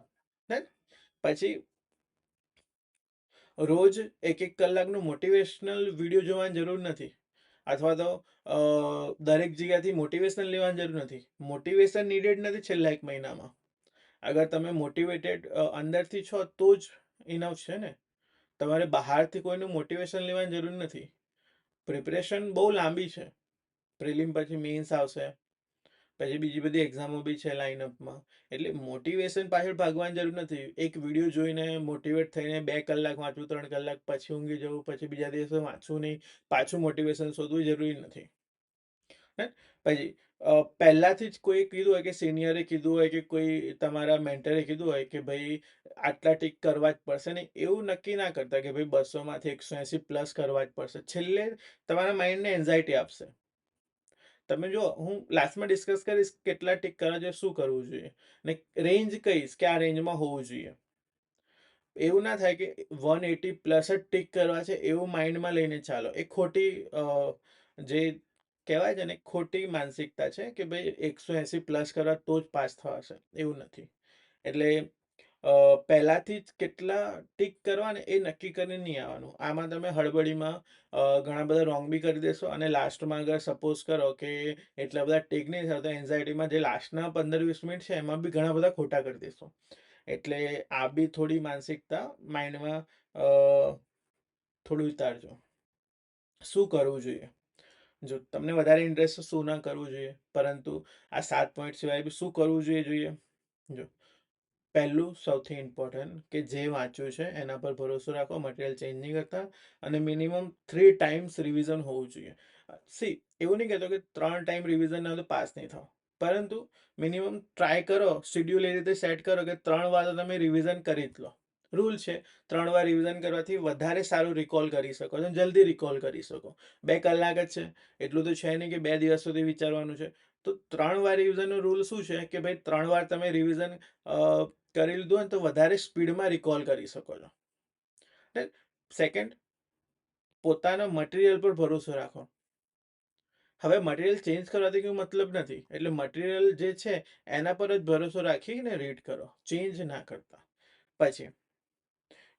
પછી રોજ 1-1 કલાકનું મોટિવેશનલ વિડીયો જોવાની જરૂર નથી, અથવા તો દરેક જગ્યાથી મોટિવેશન લેવાની જરૂર નથી. મોટિવેશન નીડેડ નથી છેલ્લા 1 મહિનામાં. અગર તમે મોટિવેટેડ અંદરથી છો તો જ ઇનફ છે ને. તમારે બહારથી કોઈનું મોટિવેશન લેવાની જરૂર નથી. પ્રિપરેશન બહુ લાંબી છે. પ્રિલિમ પછી મેન્સ આવશે, પછી બીજી બધી એક્ઝામો બી છે લાઇનઅપમાં. એટલે મોટિવેશન પાછળ ભાગવાની જરૂર નથી. એક વિડીયો જોઈને મોટિવેટ થઈને 2 કલાક વાંચવું, 3 કલાક પછી ઊંઘી જવું, પછી બીજા દિવસે વાંચવું નહીં, પાછું મોટિવેશન શોધવું જરૂરી નથી. પછી પહેલાથી જ કોઈ કીધું હોય કે સિનિયરે કીધું હોય કે કોઈ તમારા મેન્ટરે કીધું હોય કે ભાઈ આટલા ટીક કરવા જ પડશે ને, એવું નક્કી ના કરતા કે ભાઈ 200માંથી 180+ કરવા જ પડશે. છેલ્લે તમારા માઇન્ડને એન્ઝાયટી આપશે. તમે જો, હું લાસ્ટમાં ડિસ્કસ કરીશ કેટલા ટીક કરવા જોઈએ, શું કરવું જોઈએ, ને રેન્જ કહીશ કે આ રેન્જમાં હોવું જોઈએ. એવું ના થાય કે 180+ જ ટીક કરવા છે એવું માઇન્ડમાં લઈને ચાલો. એ ખોટી જે કહેવાય છે ને, ખોટી માનસિકતા છે કે ભાઈ 180+ કરવા તો જ પાસ થવાશે, એવું નથી. એટલે પહેલાથી જ કેટલા ટીક કરવા ને એ નક્કી કરીને નહીં આવવાનું. આમાં તમે હળબડીમાં ઘણા બધા રોંગ બી કરી દેશો, અને લાસ્ટમાં અગર સપોઝ કરો કે એટલા બધા ટીક નહીં થાય તો એન્ઝાયટીમાં જે લાસ્ટના 15-20 મિનિટ છે એમાં બી ઘણા બધા ખોટા કરી દેશો. એટલે આ બી થોડી માનસિકતા માઇન્ડમાં થોડું ઉતારજો. શું કરવું જોઈએ? જો તમને વધારે ઇન્ટરેસ્ટ શું ના કરવું જોઈએ, પરંતુ આ 7 પોઈન્ટ સિવાય બી શું કરવું જોઈએ. જો, પહેલું સૌથી ઇમ્પોર્ટન્ટ કે જે વાંચ્યું છે એના પર ભરોસો રાખો, મટીરિયલ ચેન્જ નહીં કરતા, અને મિનિમમ 3 ટાઈમ્સ રિવિઝન હોવું જોઈએ. સી, એવું નહીં કહેતો કે 3 ટાઈમ રિવિઝન ના તો પાસ નહીં થાવ, પરંતુ મિનિમમ ટ્રાય કરો, શેડ્યુલ એ રીતે સેટ કરો કે 3 વાર તો તમે રિવિઝન કરી જ લો. રૂલ છે, 3 વાર રિવિઝન કરવાથી વધારે સારું રિકોલ કરી શકો છો, જલ્દી રિકોલ કરી શકો. 2 કલાક જ છે, એટલું તો છે નહીં કે 2 દિવસ સુધી વિચારવાનું છે. તો 3 વાર રિવિઝનનો રૂલ શું છે કે ભાઈ 3 વાર તમે રિવિઝન કરી લીધું હોય તો વધારે સ્પીડમાં રિકોલ કરી શકો છો. સેકન્ડ, પોતાના મટીરિયલ પર ભરોસો રાખો. હવે મટીરિયલ ચેન્જ કરવાથી કોઈ મતલબ નથી, એટલે મટીરિયલ જે છે એના પર જ ભરોસો રાખીને રીડ કરો, ચેન્જ ના કરતા. પછી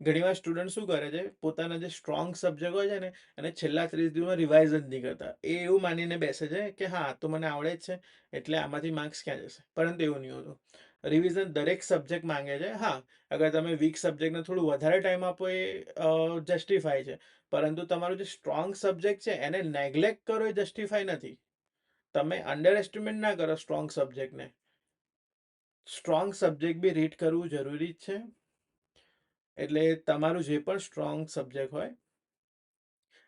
ઘણીવાર સ્ટુડન્ટ શું કરે છે, પોતાના જે સ્ટ્રોંગ સબ્જેક્ટ હોય છે ને અને છેલ્લા 30 દિવસમાં રિવાઇઝ જ નહીં કરતા. એ એવું માનીને બેસે છે કે હા તો મને આવડે જ છે એટલે આમાંથી માર્ક્સ ક્યાં જશે, પરંતુ એવું નહીં હોતું. રિવિઝન દરેક સબ્જેક્ટ માંગે છે. હા, અગર તમે વીક સબ્જેક્ટને થોડું વધારે ટાઈમ આપો એ જસ્ટિફાય છે, પરંતુ તમારો જે સ્ટ્રોંગ સબ્જેક્ટ છે એને નેગ્લેક્ટ કરો એ જસ્ટિફાય નથી. તમે અંડર એસ્ટિમેટ ના કરો સ્ટ્રોંગ સબ્જેક્ટને. સ્ટ્રોંગ સબ્જેક્ટ બી રીડ કરવું જરૂરી જ છે. એટલે તમારું જે પણ સ્ટ્રોંગ સબ્જેક્ટ હોય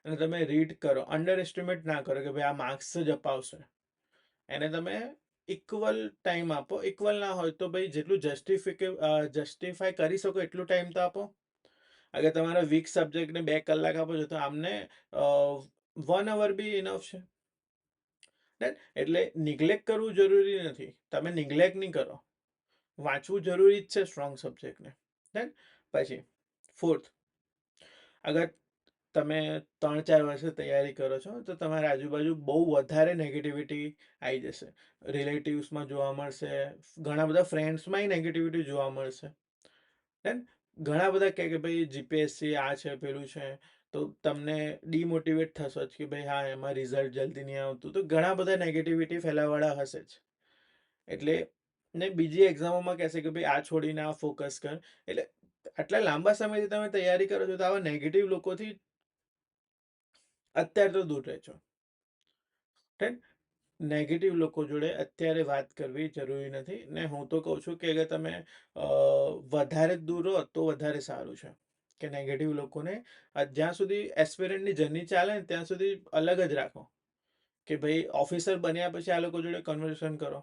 અને તમે રીડ કરો, અંડર એસ્ટિમેટ ના કરો કે ભાઈ આ માર્ક્સ જ અપાવશે. એને તમે ઇક્વલ ટાઈમ આપો. ઇક્વલ ના હોય તો ભાઈ જેટલું જસ્ટિફાય કરી શકો એટલું ટાઈમ તો આપો. અગર તમારા વીક સબ્જેક્ટને 2 કલાક આપો છો તો આમને 1 અવર બી ઇનફ છે. એટલે નિગ્લેક્ટ કરવું જરૂરી નથી. તમે નિગ્લેક્ટ નહીં કરો, વાંચવું જરૂરી જ છે સ્ટ્રોંગ સબ્જેક્ટને. પછી ફોર્થ, અગર તમે 3-4 વર્ષે તૈયારી કરો છો તો તમારા આજુબાજુ બહુ વધારે નેગેટિવિટી આવી જશે. રિલેટિવ્સમાં જોવા મળશે, ઘણા બધા ફ્રેન્ડ્સમાંય નેગેટિવિટી જોવા મળશે. ઘણા બધા કહે કે ભાઈ જીપીએસસી આ છે પેલું છે, તો તમને ડિમોટિવેટ થશો જ કે ભાઈ હા એમાં રિઝલ્ટ જલ્દી નહીં આવતું, તો ઘણા બધા નેગેટિવિટી ફેલાવાળા હશે જ. એટલે ને બીજી એક્ઝામોમાં કહેશે કે ભાઈ આ છોડીને આ ફોકસ કર. એટલે આટલા લાંબા સમયથી તમે તૈયારી કરો છો તો આવા નેગેટિવ લોકોથી અત્યારે તો દૂર રહેજો. નેગેટિવ લોકો જોડે અત્યારે વાત કરવી જરૂરી નથી. ને હું તો કહું છું કે અગર તમે વધારે દૂર રહો તો વધારે સારું છે. કે નેગેટિવ લોકોને જ્યાં સુધી એસ્પિરન્ટની જર્ની ચાલે ને ત્યાં સુધી અલગ જ રાખો. કે ભાઈ ઓફિસર બન્યા પછી આ લોકો જોડે કન્વર્સેશન કરો.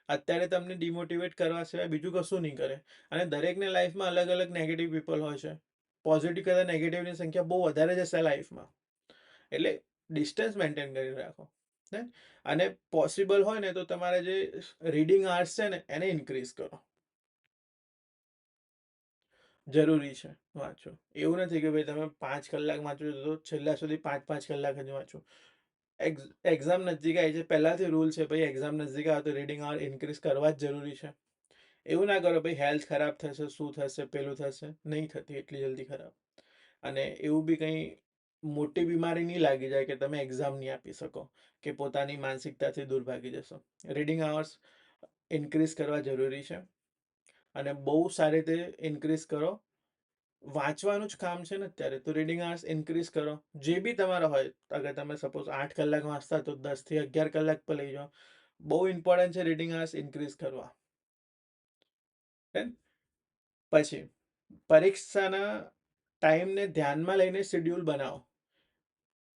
અત્યારે તમને ડિમોટિવેટ કરવા સિવાય બીજું કશું નહીં કરે. અને દરેકને લાઈફમાં અલગ અલગ નેગેટિવ પીપલ હોય છે. પોઝિટિવ કરતાં નેગેટિવની સંખ્યા બહુ વધારે જશે લાઈફમાં. એટલે ડિસ્ટન્સ મેન્ટેન કરી રાખો. અને પોસિબલ હોય ને તો તમારે જે રીડિંગ આર્ટ્સ છે ને એને ઇન્ક્રીઝ કરો. જરૂરી છે વાંચો. એવું નથી કે ભાઈ તમે 5 કલાક વાંચો તો છેલ્લા સુધી 5-5 કલાક જ વાંચો. એક્ઝામ નજીક આવી છે, પહેલાથી રૂલ છે ભાઈ એક્ઝામ નજીક આવે તો રીડિંગ આવર ઇન્ક્રીઝ કરવા જ જરૂરી છે. એવું ના કરો ભાઈ હેલ્થ ખરાબ થશે, શું થશે, પેલું થશે. નહીં થતી એટલી જલ્દી ખરાબ. અને એવું બી કંઈ મોટી બીમારી નહીં લાગી જાય કે તમે એક્ઝામ નહીં આપી શકો કે પોતાની માનસિકતાથી દૂર ભાગી જશો. રીડિંગ આવર્સ ઇન્ક્રીઝ કરવા જરૂરી છે અને બહુ સારી રીતે ઇન્ક્રીઝ કરો. વાંચવાનું જ કામ છે ને અત્યારે, તો રીડિંગ આવર્સ ઇન્ક્રીઝ કરો. જે બી તમારા હોય, અગર તમે સપોઝ 8 કલાક વાંચતા તો 10 થી 11 કલાક પર લઈ જાઓ. બહુ ઇમ્પોર્ટન્ટ છે રીડિંગ આવર્સ ઇન્ક્રીઝ કરવા. પછી પરીક્ષાના ટાઈમને ધ્યાનમાં લઈને શેડ્યુલ બનાવો.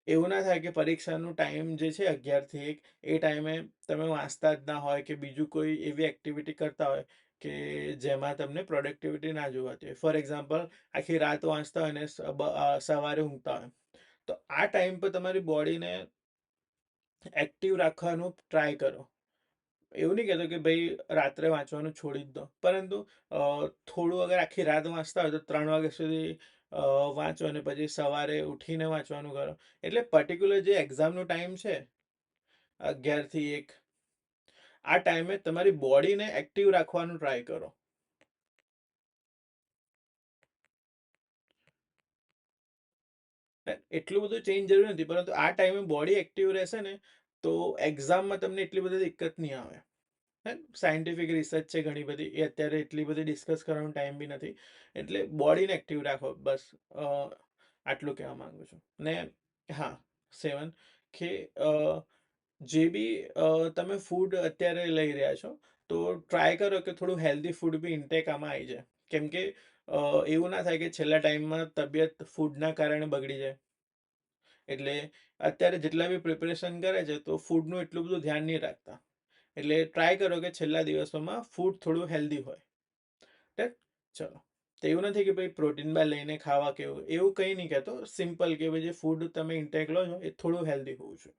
એવું ના થાય કે પરીક્ષાનું ટાઈમ જે છે 11 થી 1 એ ટાઈમે તમે વાંચતા જ ના હોય કે બીજું કોઈ એવી એક્ટિવિટી કરતા હોય કે જેમાં તમને પ્રોડક્ટિવિટી ના જોવાતી હોય. ફોર એક્ઝામ્પલ, આખી રાત વાંચતા હોય ને સવારે ઊંઘતા હોય, તો આ ટાઈમ પર તમારી બોડીને એક્ટિવ રાખવાનું ટ્રાય કરો. એવું નહીં કહેતો કે ભાઈ રાત્રે વાંચવાનું છોડી જ દો, પરંતુ થોડું અગર આખી રાત વાંચતા હોય તો 3 વાગ્યા સુધી વાંચો અને પછી સવારે ઉઠીને વાંચવાનું કરો. એટલે પર્ટિક્યુલર જે એક્ઝામનો ટાઈમ છે 11 થી 1, આ ટાઈમે તમારી બોડીને એક્ટિવ રાખવાનું ટ્રાય કરો. એટલું બધું ચેન્જ જરૂર નથી, પરંતુ આ ટાઈમે બોડી એક્ટિવ રહેશે ને તો એક્ઝામમાં તમને એટલી બધી દિક્કત નહીં આવે. સાયન્ટિફિક રિસર્ચ છે ઘણી બધી, એ અત્યારે એટલી બધી ડિસ્કસ કરવાનો ટાઈમ બી નથી. એટલે બોડીને એક્ટિવ રાખો, બસ આટલું કહેવા માંગુ છું. ને હા, 7 કે જે બી તમે ફૂડ અત્યારે લઈ રહ્યા છો તો ટ્રાય કરો કે થોડું હેલ્ધી ફૂડ બી ઇન્ટેક આમાં આવી જાય. કેમ કે એવું ના થાય કે છેલ્લા ટાઈમમાં તબિયત ફૂડના કારણે બગડી જાય. એટલે અત્યારે જેટલા બી પ્રિપરેશન કરે છે તો ફૂડનું એટલું બધું ધ્યાન નહીં રાખતા. એટલે ટ્રાય કરો કે છેલ્લા દિવસોમાં ફૂડ થોડું હેલ્ધી હોય. ઠીક, ચલો. તો એવું નથી કે ભાઈ પ્રોટીન બાર લઈને ખાવા કેવું, એવું કંઈ નહીં કહેતો. સિમ્પલ કે ભાઈ જે ફૂડ તમે ઇન્ટેક લો છો એ થોડું હેલ્ધી હોવું જોઈએ.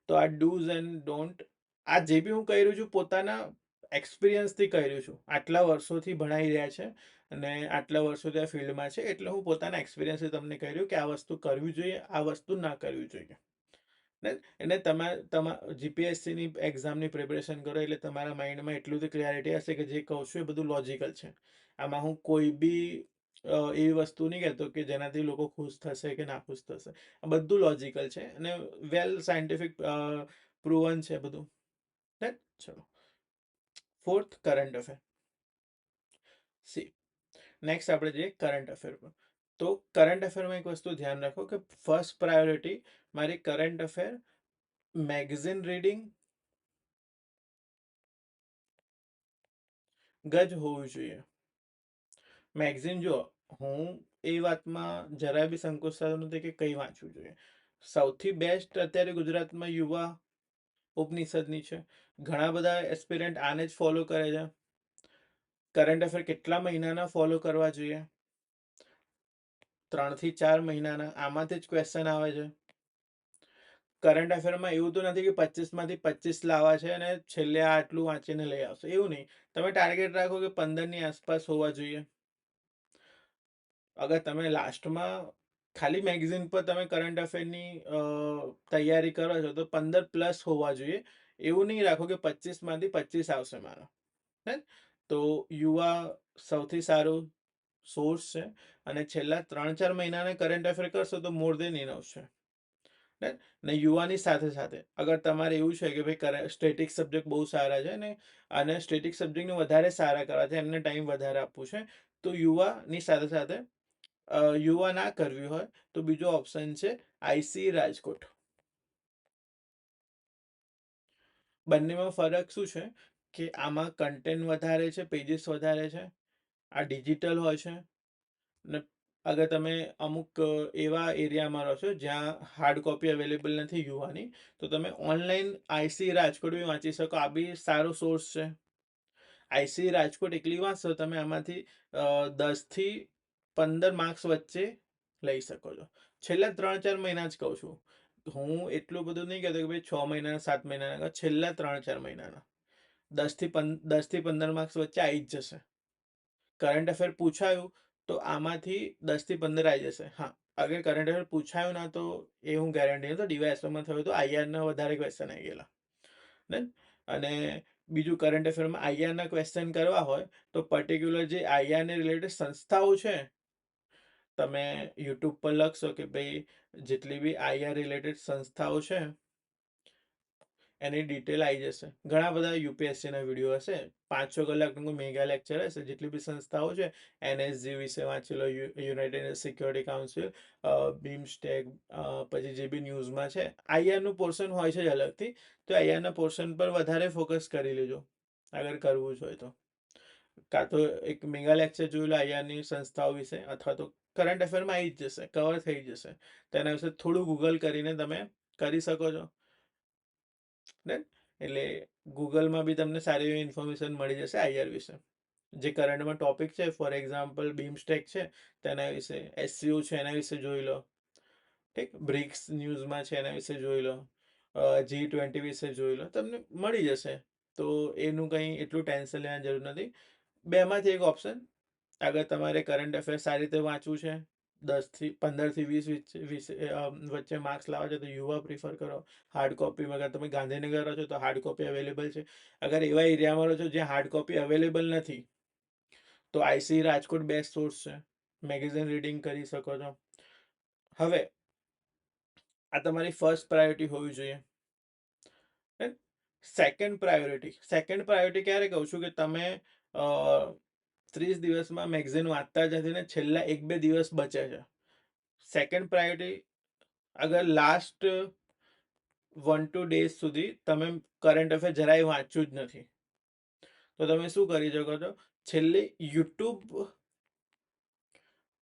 તો આ ડૂઝ એન્ડ ડોન્ટ, આ જે બી હું કહી રહ્યો છું પોતાના એક્સપિરિયન્સથી કહી રહ્યો છું. આટલા વર્ષોથી ભણાઈ રહ્યા છે અને આટલા વર્ષોથી આ ફિલ્ડમાં છે, એટલે હું પોતાના એક્સપિરિયન્સથી તમને કહી રહ્યું કે આ વસ્તુ કરવી જોઈએ, આ વસ્તુ ના કરવી જોઈએ. એટલે તમારા જીપીએસસીની એક્ઝામની પ્રિપરેશન કરો એટલે તમારા માઇન્ડમાં એટલું તો ક્લિયરિટી હશે કે જે કહું છું એ બધું લોજિકલ છે. આમાં હું કોઈ બી એવી વસ્તુ નહીં કહેતો કે જેનાથી લોકો ખુશ થશે કે ના ખુશ થશે. આ બધું લોજિકલ છે અને વેલ સાયન્ટિફિક પ્રૂવન છે બધું. ચલો, fourth, current affair. C, next આપણે જઈએ કરંટ અફેર પર. તો કરંટ અફેરમાં એક વસ્તુ ધ્યાન રાખો કે ફર્સ્ટ પ્રાયોરિટી મારી કરંટ અફેર મેગઝીન રીડિંગ ગજ હોવું જોઈએ. મેગઝીન જો, હું એ વાતમાં જરાય બી સંકોચ થતો નથી કે કઈ વાંચવું જોઈએ. સૌથી બેસ્ટ અત્યારે ગુજરાતમાં યુવા ઉપનિષદની છે. ઘણા બધા એસ્પિરન્ટ આને જ ફોલો કરે છે. કરંટ અફેર કેટલા મહિનાના ફોલો કરવા જોઈએ? 3 થી 4 મહિનાના. આમાંથી જ ક્વેશ્ચન આવે છે. કરંટ અફેરમાં એવું તો નથી કે 25માંથી 25 લાવવા છે અને છેલ્લે આટલું વાંચીને લઈ આવશો, એવું નહીં. તમે ટાર્ગેટ રાખો કે 15ની આસપાસ હોવા જોઈએ. અગર તમે લાસ્ટમાં ખાલી મેગઝીન પર તમે કરંટ અફેરની તૈયારી કરો છો તો 15+ હોવા જોઈએ. એવું નહીં રાખો કે 25માંથી 25 આવશે મારા. હે, તો યુવા સૌથી સારું સોર્સ છે અને છેલ્લા 3-4 મહિનાના કરંટ અફેર કરશો તો મોર દેન ઇનફ છે. ને યુવાની સાથે સાથે અગર તમારે એવું છે કે ભાઈ સ્ટેટિક સબ્જેક્ટ બહુ સારા છે ને અને સ્ટેટિક સબ્જેક્ટને વધારે સારા કરવા છે, એમને ટાઈમ વધારે આપવું છે, તો યુવાની સાથે સાથે યુવા ના કરવી હોય તો બીજો ઓપ્શન છે આઈસી રાજકોટ. બંનેમાં ફરક શું છે કે આમાં કન્ટેન્ટ વધારે છે, પેજીસ વધારે છે, આ ડિજિટલ હોય છે. ને અગર તમે અમુક એવા એરિયામાં રહો છો જ્યાં હાર્ડ કોપી અવેલેબલ નથી યુવાની, તો તમે ઓનલાઈન આઈસી રાજકોટ બી વાંચી શકો. આ બી સારો સોર્સ છે. આઈસી રાજકોટ એકલી વાંચશો તમે આમાંથી 10થી 15 માર્ક્સ વચ્ચે લઈ શકો છો. છેલ્લા 3-4 મહિના જ કહું છું. હું એટલું બધું નહીં કહેતો કે ભાઈ 6 મહિનાના 7 મહિનાના, છેલ્લા 3-4 મહિનાના 10થી 15 માર્ક્સ વચ્ચે આવી જ જશે. કરંટ અફેર પૂછાયું તો આમાંથી 10થી 15 આવી જશે. હા, અગર કરંટ અફેર પૂછાયું ના તો એ હું ગેરંટી નહીં. તો ડીવાયએસઓમાં થયું તો આઈઆરના વધારે ક્વેશ્ચન આવી ગયેલા ને. અને બીજું, કરંટ અફેરમાં આઈઆરના ક્વેશ્ચન કરવા હોય તો પર્ટિક્યુલર જે આઈઆરને રિલેટેડ સંસ્થાઓ છે, તમે યુટ્યુબ પર લખશો કે ભાઈ જેટલી બી આઈઆર રિલેટેડ સંસ્થાઓ છે એની ડિટેલ આવી જશે. ઘણા બધા યુપીએસસીના વિડીયો હશે, 5-6 કલાકનું મેગા લેક્ચર હશે. જેટલી બી સંસ્થાઓ છે, એનએસજી વિશે વાંચી લો, યુનાઇટેડ સિક્યોરિટી કાઉન્સિલ, બીમસ્ટેક, પછી જે બી ન્યૂઝમાં છે. આઈઆરનું પોર્શન હોય છે જ અલગથી, તો આઈઆરના પોર્શન પર વધારે ફોકસ કરી લેજો અગર કરવું જ હોય તો. કાં તો એક મેગા લેક્ચર જોઈ લો આઈઆરની સંસ્થાઓ વિશે, અથવા તો કરંટ અફેરમાં આવી જ જશે, કવર થઈ જશે. તેના વિશે થોડું ગૂગલ કરીને તમે કરી શકો છો ને. એટલે ગૂગલમાં બી તમને સારી એવી ઇન્ફોર્મેશન મળી જશે આઈઆર વિશે. જે કરંટમાં ટોપિક છે, ફોર એક્ઝામ્પલ બીમસ્ટેક છે તેના વિશે, એસસીઓ છે એના વિશે જોઈ લો. ઠીક, બ્રિક્સ ન્યૂઝમાં છે એના વિશે જોઈ લો, G20 વિશે જોઈ લો, તમને મળી જશે. તો એનું કંઈ એટલું ટેન્શન લેવાની જરૂર નથી. બેમાંથી એક ઓપ્શન. અગર તમારે કરંટ અફેર સારી રીતે વાંચવું છે, 15થી 20 વચ્ચે માર્ક્સ લાવવા છે, તો યુવા પ્રિફર કરો. હાર્ડ કોપીમાં અગર તમે ગાંધીનગર રહો છો તો હાર્ડ કોપી અવેલેબલ છે. અગર એવા એરિયામાં રહો છો જ્યાં હાર્ડ કોપી અવેલેબલ નથી, તો આઈસી રાજકોટ બેસ્ટ સોર્સ છે. મેગેઝિન રીડિંગ કરી શકો છો. હવે આ તમારી ફર્સ્ટ પ્રાયોરિટી હોવી જોઈએ. સેકન્ડ પ્રાયોરિટી ક્યારે કહું છું કે તમે 30 દિવસમાં મેગઝીન વાંચતા જ નથી ને છેલ્લા 1-2 દિવસ બચે છે. સેકન્ડ પ્રાયોરિટી, અગર લાસ્ટ 1-2 ડેઝ સુધી તમે કરંટ અફેર જરાય વાંચ્યું જ નથી, તો તમે શું કરી શકો છો? છેલ્લે યુટ્યુબ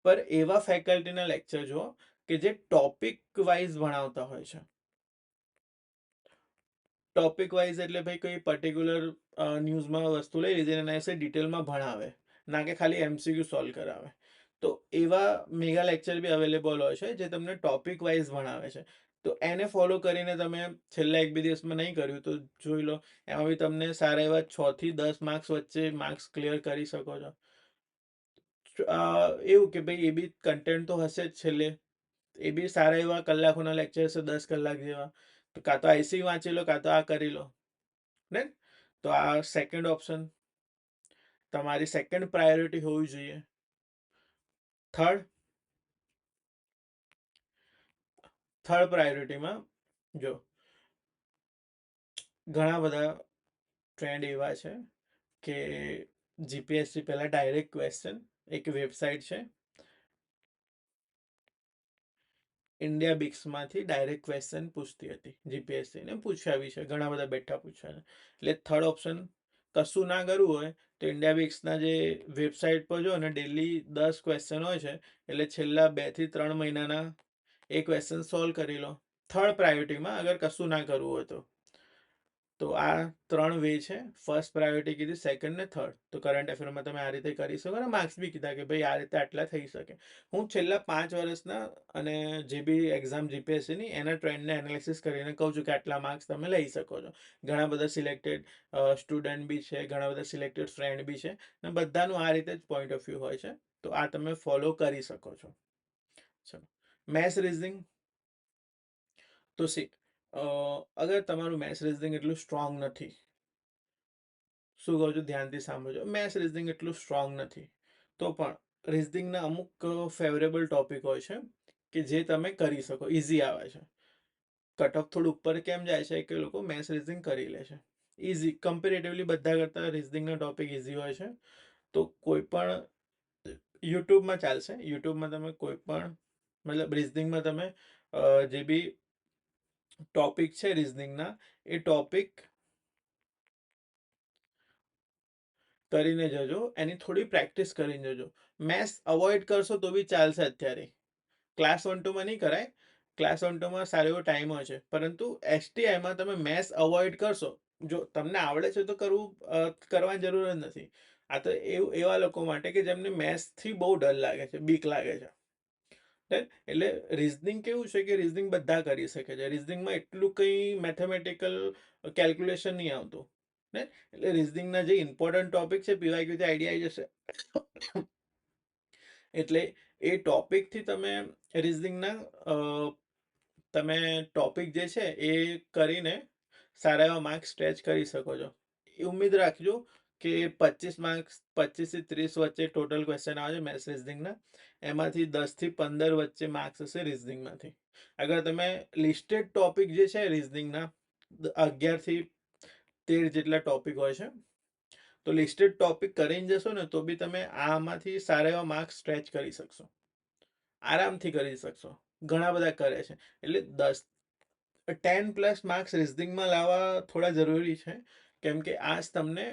પર એવા ફેકલ્ટીના લેક્ચર જુઓ કે જે ટોપિક વાઇઝ ભણાવતા હોય છે. ટોપિક વાઇઝ એટલે ભાઈ કોઈ પર્ટિક્યુલર ન્યૂઝમાં વસ્તુ લઈ લીધી એના વિશે ડિટેલમાં ભણાવે, ના કે ખાલી એમસીક્યુ સોલ્વ કરાવે. તો એવા મેગા લેક્ચર બી અવેલેબલ હોય છે જે તમને ટોપિક વાઇઝ ભણાવે છે. તો એને ફોલો કરીને તમે છેલ્લા 1-2 દિવસમાં નહીં કર્યું તો જોઈ લો, એમાં બી તમને સારા એવા 6થી 10 માર્ક્સ વચ્ચે માર્ક્સ ક્લિયર કરી શકો છો. એવું કે ભાઈ એ બી કન્ટેન્ટ તો હશે જ છેલ્લે, એ બી સારા એવા કલાકોના લેક્ચર હશે, 10 કલાક જેવા. તો કાં તો આઈસી વાંચી લો, કાં તો આ કરી લો ને. તો આ સેકન્ડ ઓપ્શન, તમારી સેકન્ડ પ્રાયોરિટી હોવી જોઈએ. થર્ડ પ્રાયોરિટીમાં જો, ઘણા બધા ટ્રેન્ડ એવા છે કે જીપીએસસી પહેલાં ડાયરેક્ટ ક્વેશ્ચન, એક વેબસાઇટ છે ઇન્ડિયા બિક્સમાંથી, ડાયરેક્ટ ક્વેશ્ચન પૂછતી હતી જીપીએસસીને, પૂછ્યા બી છે, ઘણા બધા બેઠા પૂછ્યા છે. એટલે થર્ડ ઓપ્શન, કશું ના કરવું હોય તો ઇન્ડિયા વિક્સના જે વેબસાઇટ પર જો અને ડેલી 10 ક્વેશ્ચન હોય છે, એટલે છેલ્લા 2 થી 3 મહિનાના એ ક્વેશ્ચન સોલ્વ કરી લો થર્ડ પ્રાયોરિટીમાં, અગર કશું ના કરવું હોય તો આ 3 વે છે. ફર્સ્ટ પ્રાયોરિટી કીધી, સેકન્ડ ને થર્ડ. તો કરંટ અફેરમાં તમે આ રીતે કરી શકો અને માર્ક્સ બી કીધા કે ભાઈ આ રીતે આટલા થઈ શકે. હું છેલ્લા 5 વર્ષના અને જે બી એક્ઝામ જીપીએસસીની એના ટ્રેન્ડને એનાલિસિસ કરીને કહું છું કે આટલા માર્ક્સ તમે લઈ શકો છો. ઘણા બધા સિલેક્ટેડ સ્ટુડન્ટ બી છે, ઘણા બધા સિલેક્ટેડ ફ્રેન્ડ બી છે, અને બધાનું આ રીતે જ પોઈન્ટ ઓફ વ્યૂ હોય છે. તો આ તમે ફોલો કરી શકો છો. ચલો, મેથ્સ રીઝનિંગ તો સી અગર તમારું મેથ્સ રીઝનિંગ એટલું સ્ટ્રોંગ નથી, શું કહું છું ધ્યાનથી સાંભળજો, મેથ્સ રીઝનિંગ એટલું સ્ટ્રોંગ નથી, તો પણ રીઝનિંગના અમુક ફેવરેબલ ટોપિક હોય છે કે જે તમે કરી શકો, ઇઝી આવે છે. કટ ઓફ થોડું ઉપર કેમ જાય છે કે લોકો મેથ્સ રીઝનિંગ કરી લે છે ઇઝી, કમ્પેરેટિવલી બધા કરતાં રીઝનિંગના ટોપિક ઇઝી હોય છે. તો કોઈ પણ યુટ્યુબમાં ચાલશે, યુટ્યુબમાં તમે કોઈ પણ મતલબ રીઝનિંગમાં તમે જે બી ટોપિક છે રીઝનિંગના, એ ટોપિક કરીને જજો, એની થોડી પ્રેક્ટિસ કરીને જજો. મેથ્સ અવોઇડ કરશો તો બી ચાલશે અત્યારે, ક્લાસ 1-2માં નહીં કરાય, ક્લાસ 1-2માં સારો એવો ટાઈમ હોય છે, પરંતુ એસટીઆઈમાં તમે મેથ્સ અવોઇડ કરશો, જો તમને આવડે છે તો કરવાની જરૂર જ નથી. આ તો એવા લોકો માટે કે જેમને મેથ્સથી બહુ ડર લાગે છે, બીક લાગે છે. એટલે રીઝનિંગ કેવું છે કે રીઝનિંગ બધા કરી શકે છે, રીઝનિંગમાં એટલું કંઈ મેથેમેટિકલ કેલ્ક્યુલેશન નહીં આવતું ને. એટલે રીઝનિંગના જે ઇમ્પોર્ટન્ટ ટોપિક છે પીવાયક્યુથી આઈડિયા આવી જશે. એટલે એ ટોપિકથી તમે રીઝનિંગના તમે ટોપિક જે છે એ કરીને સારા એવા માર્ક્સ સ્ટ્રેચ કરી શકો છો. એ ઉમ્મીદ રાખજો કે 25 માર્ક્સ, 25 થી 30 વચ્ચે ટોટલ ક્વેશ્ચન આવે છે મેથ્સ રીઝનિંગના, એમાંથી 10 થી 15 વચ્ચે માર્ક્સ હશે રીઝનિંગમાંથી. અગર તમે લિસ્ટેડ ટોપિક જે છે રીઝનિંગના 11 થી 13 જેટલા ટોપિક હોય છે, તો લિસ્ટેડ ટોપિક કરીને જશો ને તો બી તમે આમાંથી સારા એવા માર્ક્સ સ્ટ્રેચ કરી શકશો, આરામથી કરી શકશો. ઘણા બધા કરે છે, એટલે 10+ માર્ક્સ રીઝનિંગમાં લાવવા થોડા જરૂરી છે, કેમ કે આ જ તમને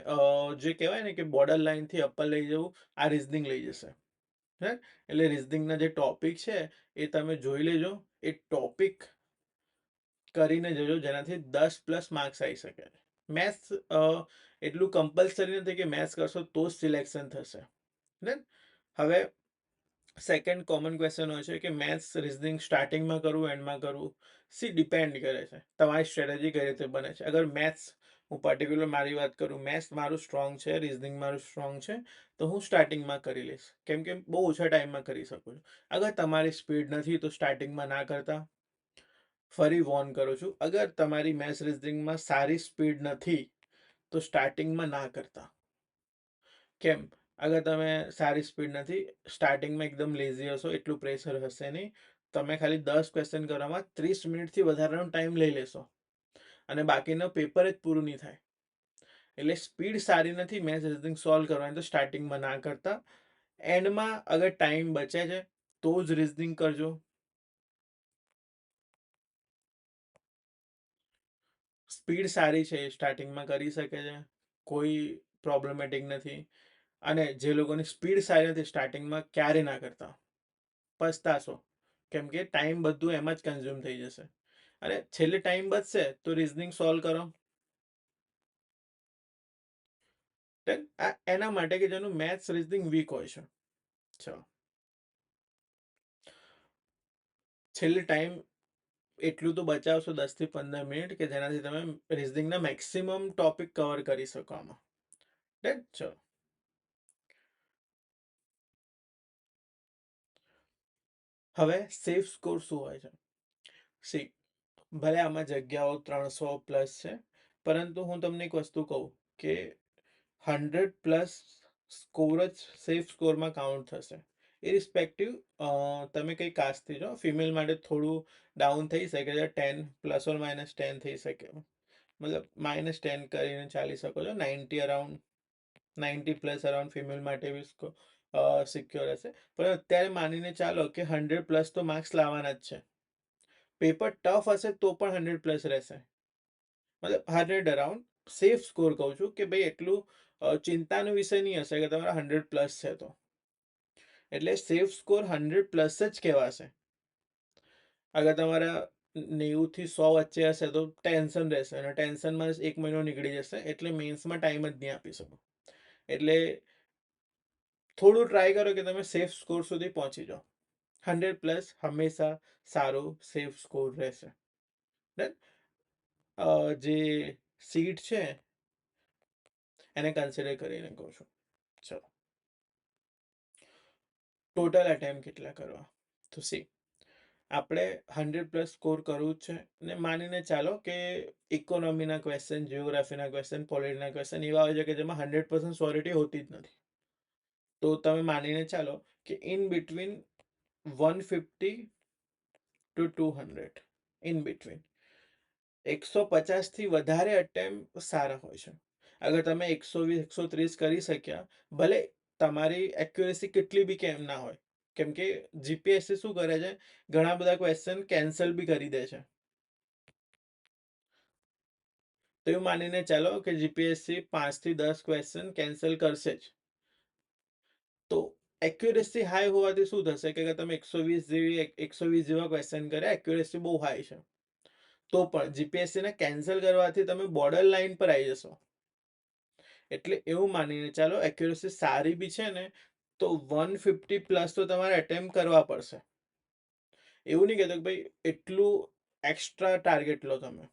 જે કહેવાય ને કે બોર્ડર લાઇનથી અપર લઈ જવું, આ રીઝનિંગ લઈ જશે. હે, એટલે રીઝનિંગના જે ટોપિક છે એ તમે જોઈ લેજો, એ ટોપિક કરીને જજો, જેનાથી 10+ માર્ક્સ આવી શકે. મેથ્સ એટલું કમ્પલસરી નથી કે મેથ્સ કરશો તો જ સિલેક્શન થશે. હવે સેકન્ડ કોમન ક્વેશ્ચન હોય છે કે મેથ્સ રીઝનિંગ સ્ટાર્ટિંગમાં કરવું, એન્ડમાં કરવું. સી ડિપેન્ડ કરે છે તમારી સ્ટ્રેટેજી કઈ રીતે બને છે. અગર મેથ્સ, હું પર્ટિક્યુલર મારી વાત કરું, મેથ્સ મારું સ્ટ્રોંગ છે, રીઝનિંગ મારું સ્ટ્રોંગ છે, તો હું સ્ટાર્ટિંગમાં કરી લઈશ, કેમ કે બહુ ઓછા ટાઈમમાં કરી શકું છું. અગર તમારી સ્પીડ નથી તો સ્ટાર્ટિંગમાં ના કરતા. ફરી વોર્ન કરું છું, અગર તમારી મેથ્સ રીઝનિંગમાં સારી સ્પીડ નથી તો સ્ટાર્ટિંગમાં ના કરતા. કેમ? અગર તમે સારી સ્પીડ નથી, સ્ટાર્ટિંગમાં એકદમ લેઝી હશો, એટલું પ્રેશર હશે નહીં, તમે ખાલી 10 ક્વેશ્ચન કરવામાં 30 મિનિટથી વધારાનો ટાઈમ લઈ લેશો અને બાકીનો પેપર જ પૂરું નહીં થાય. એટલે સ્પીડ સારી નથી મેથ્સ રીઝનિંગ સોલ્વ કરવાની, તો સ્ટાર્ટિંગમાં ના કરતા. એન્ડમાં અગર ટાઈમ બચે છે તો જ રીઝનિંગ કરજો. સ્પીડ સારી છે એ સ્ટાર્ટિંગમાં કરી શકે છે, કોઈ પ્રોબ્લેમેટિક નથી. અને જે લોકોની સ્પીડ સારી નથી સ્ટાર્ટિંગમાં ક્યારે ના કરતા, પછતાશો, કેમ કે ટાઈમ બધું એમાં જ કન્ઝ્યુમ થઈ જશે. અને છેલ્લે ટાઈમ બચશે તો રીઝનિંગ સોલ્વ કરો. એના માટે કે જેનું મેથ્સ રીઝનિંગ વીક હોય છે. ચલો, છેલ્લે ટાઈમ એટલું તો બચાવશો 10 થી 15 મિનિટ કે જેનાથી તમે રીઝનિંગના મેક્સિમમ ટોપિક કવર કરી શકો આમાં. ચલો, હવે સેફ સ્કોર શું હોય છે? સી, ભલે આમાં જગ્યાઓ 300+ છે, પરંતુ હું તમને એક વસ્તુ કહું કે 100+ સ્કોર જ સેફ સ્કોરમાં કાઉન્ટ થશે. ઇરિસ્પેક્ટિવ તમે કઈ કાસ્ટથી છો, ફિમેલ માટે થોડું ડાઉન થઈ શકે છે, 10 ± 10 થઈ શકે, મતલબ -10 કરીને ચાલી શકો છો. 90 અરાઉન્ડ, 90+ અરાઉન્ડ ફિમેલ માટે બી સિક્યોર હશે. પણ અત્યારે માનીને ચાલો કે 100+ તો માર્ક્સ લાવવાના જ છે. પેપર ટફ હશે તો પણ 100+ રહેશે, મતલબ 100 અરાઉન્ડ સેફ સ્કોર કહું છું કે ભાઈ એટલું ચિંતાનો વિષય નહીં હશે કે તમારા 100+ છે તો. એટલે સેફ સ્કોર 100+ જ કહેવાશે. અગર તમારા 90 થી 100 વચ્ચે હશે તો ટેન્શન રહેશે, અને ટેન્શનમાં 1 મહિનો નીકળી જશે, એટલે મેન્સમાં ટાઈમ જ નહીં આપી શકો. એટલે થોડું ટ્રાય કરો કે તમે સેફ સ્કોર સુધી પહોંચી જાઓ. 100+ હંમેશા સારો સેફ સ્કોર રહેશે. જે સીટ છે એને કન્સિડર કરીને કહું છું. ચલો, ટોટલ અટેમ્પ કેટલા કરવા? તો સી, આપણે 100+ સ્કોર કરવું જ છે. અને માનીને ચાલો કે ઇકોનોમીના ક્વેશ્ચન, જિયોગ્રાફીના ક્વેશ્ચન, પોલિટીના ક્વેશ્ચન એવા હોય છે કે જેમાં 100% શ્યોરિટી હોતી જ નથી. તો તમે માનીને ચાલો કે in between 150 to 200, in between 150થી વધારે અટેમ્પ સારા હોય છે. અગર તમે 120, 130 કરી શક્યા, ભલે તમારી એક્યુરેસી કેટલી બી કેમ ના હોય, કેમ કે જીપીએસસી શું કરે છે, ઘણા બધા ક્વેશ્ચન કેન્સલ બી કરી દે છે. તો એવું માનીને ચાલો કે જીપીએસસી 5 થી 10 ક્વેશ્ચન કેન્સલ કરશે જ. તો એક્યુરેસી હાઈ હોવાથી શું થશે કે તમે 120 જેવા ક્વેશ્ચન કર્યા, એક્યુરેસી બહુ હાઈ છે, તો પણ જીપીએસસીને કેન્સલ કરવાથી તમે બોર્ડર લાઈન પર આવી જશો. એટલે એવું માનીને ચાલો એક્યુરેસી સારી બી છે ને, તો 150+ તો તમારે અટેમ્પ કરવા પડશે. એવું નહીં કહેતો કે ભાઈ એટલું એક્સ્ટ્રા ટાર્ગેટ લો તમે.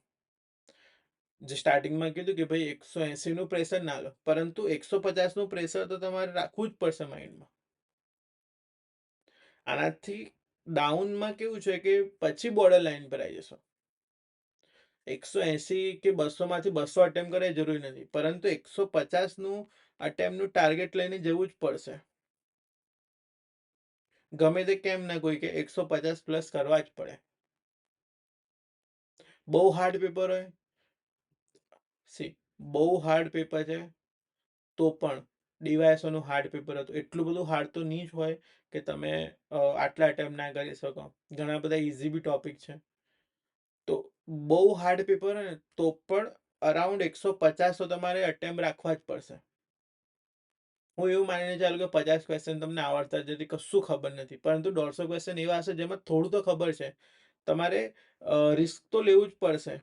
જે સ્ટાર્ટિંગમાં કીધું કે ભાઈ 180નું પ્રેશર ના લો, પરંતુ 150નું પ્રેશર તો તમારે રાખવું જ પડશે માઇન્ડમાં. આનાથી ડાઉનમાં કેવું છે કે પછી બોર્ડર લાઈન પર આવી જશો. 180 કે 200માંથી 200 અટેમ્પ કરે જરૂરી નથી, પરંતુ 150નું અટેમ્પનું ટાર્ગેટ લઈને જવું જ પડશે. ગમે તે કેમ ના કોઈ કે 150+ કરવા જ પડે. બહુ હાર્ડ પેપર હોય, બહુ હાર્ડ પેપર છે તો પણ ડીવાયએસઓનું હાર્ડ પેપર હતું, એટલું બધું હાર્ડ તો નહીં જ હોય કે તમે આટલા અટેમ્પ ના કરી શકો. ઘણા બધા ઇઝી બી ટોપિક છે. તો બહુ હાર્ડ પેપર હોય ને તો પણ અરાઉન્ડ 150 તો તમારે અટેમ્પ રાખવા જ પડશે. હું એવું માનીને ચાલુ કે 50 ક્વેશ્ચન તમને આવડતા જ નથી, કશું ખબર નથી, પરંતુ 150 ક્વેશ્ચન એવા હશે જેમાં થોડું તો ખબર છે. તમારે રિસ્ક તો લેવું જ પડશે.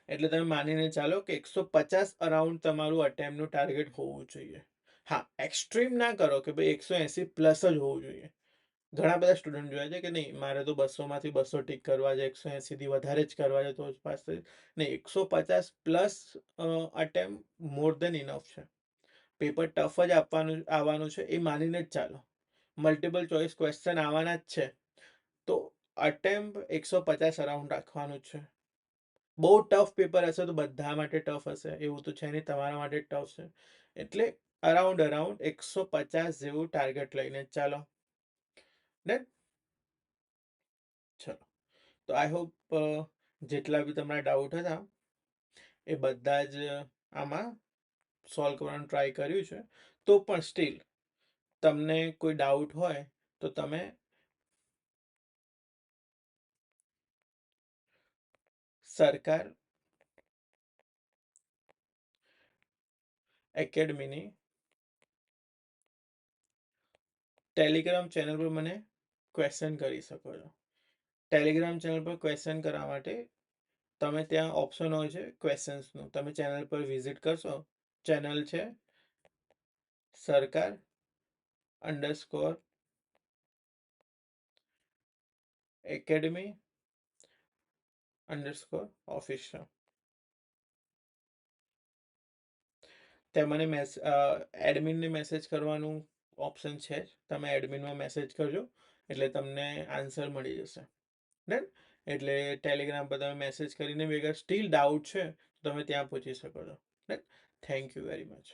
એટલે તમે માનીને ચાલો કે 150 અરાઉન્ડ તમારું અટેમ્પનું ટાર્ગેટ હોવું જોઈએ. હા, એક્સ્ટ્રીમ ના કરો કે ભાઈ 180+ જ હોવું જોઈએ. ઘણા બધા સ્ટુડન્ટ જોયા છે કે નહીં, મારે તો 200માંથી 200 ટીક કરવા છે, 180થી વધારે જ કરવા છે તો જ પાસ થઈ. નહીં, 150+ અટેમ્પ મોર દેન ઇનફ છે. પેપર ટફ જ આવવાનું છે એ માનીને જ ચાલો. મલ્ટિપલ ચોઇસ ક્વેશ્ચન આવવાના જ છે, તો અટેમ્પ 150 અરાઉન્ડ રાખવાનું જ છે. બહુ ટફ પેપર હશે તો બધા માટે ટફ હશે, એવું તો છે નહીં તમારા માટે ટફ છે. એટલે અરાઉન્ડ 150 જેવું ટાર્ગેટ લઈને ચાલો. ડન? ચલો, તો આઈ હોપ જેટલા બી તમારા ડાઉટ હતા એ બધા જ આમાં સોલ્વ કરવાનું ટ્રાય કર્યું છે. તો પણ સ્ટીલ તમને કોઈ ડાઉટ હોય તો તમે સરકાર એકેડમીની ટેલિગ્રામ ચેનલ પર મને ક્વેશ્ચન કરી શકો છો. ટેલિગ્રામ ચેનલ પર ક્વેશ્ચન કરવા માટે તમે ત્યાં ઓપ્શન હોય છે ક્વેશ્ચન્સનું, તમે ચેનલ પર વિઝિટ કરશો. ચેનલ છે સરકાર_academy_official. ત્યાં મને એડમિનને મેસેજ કરવાનું ઓપ્શન છે જ. તમે એડમિનમાં મેસેજ કરજો એટલે તમને આન્સર મળી જશે. ડન? એટલે ટેલિગ્રામ પર તમે મેસેજ કરીને બી અગર સ્ટીલ ડાઉટ છે તો તમે ત્યાં પૂછી શકો છો. Done? Thank you very much.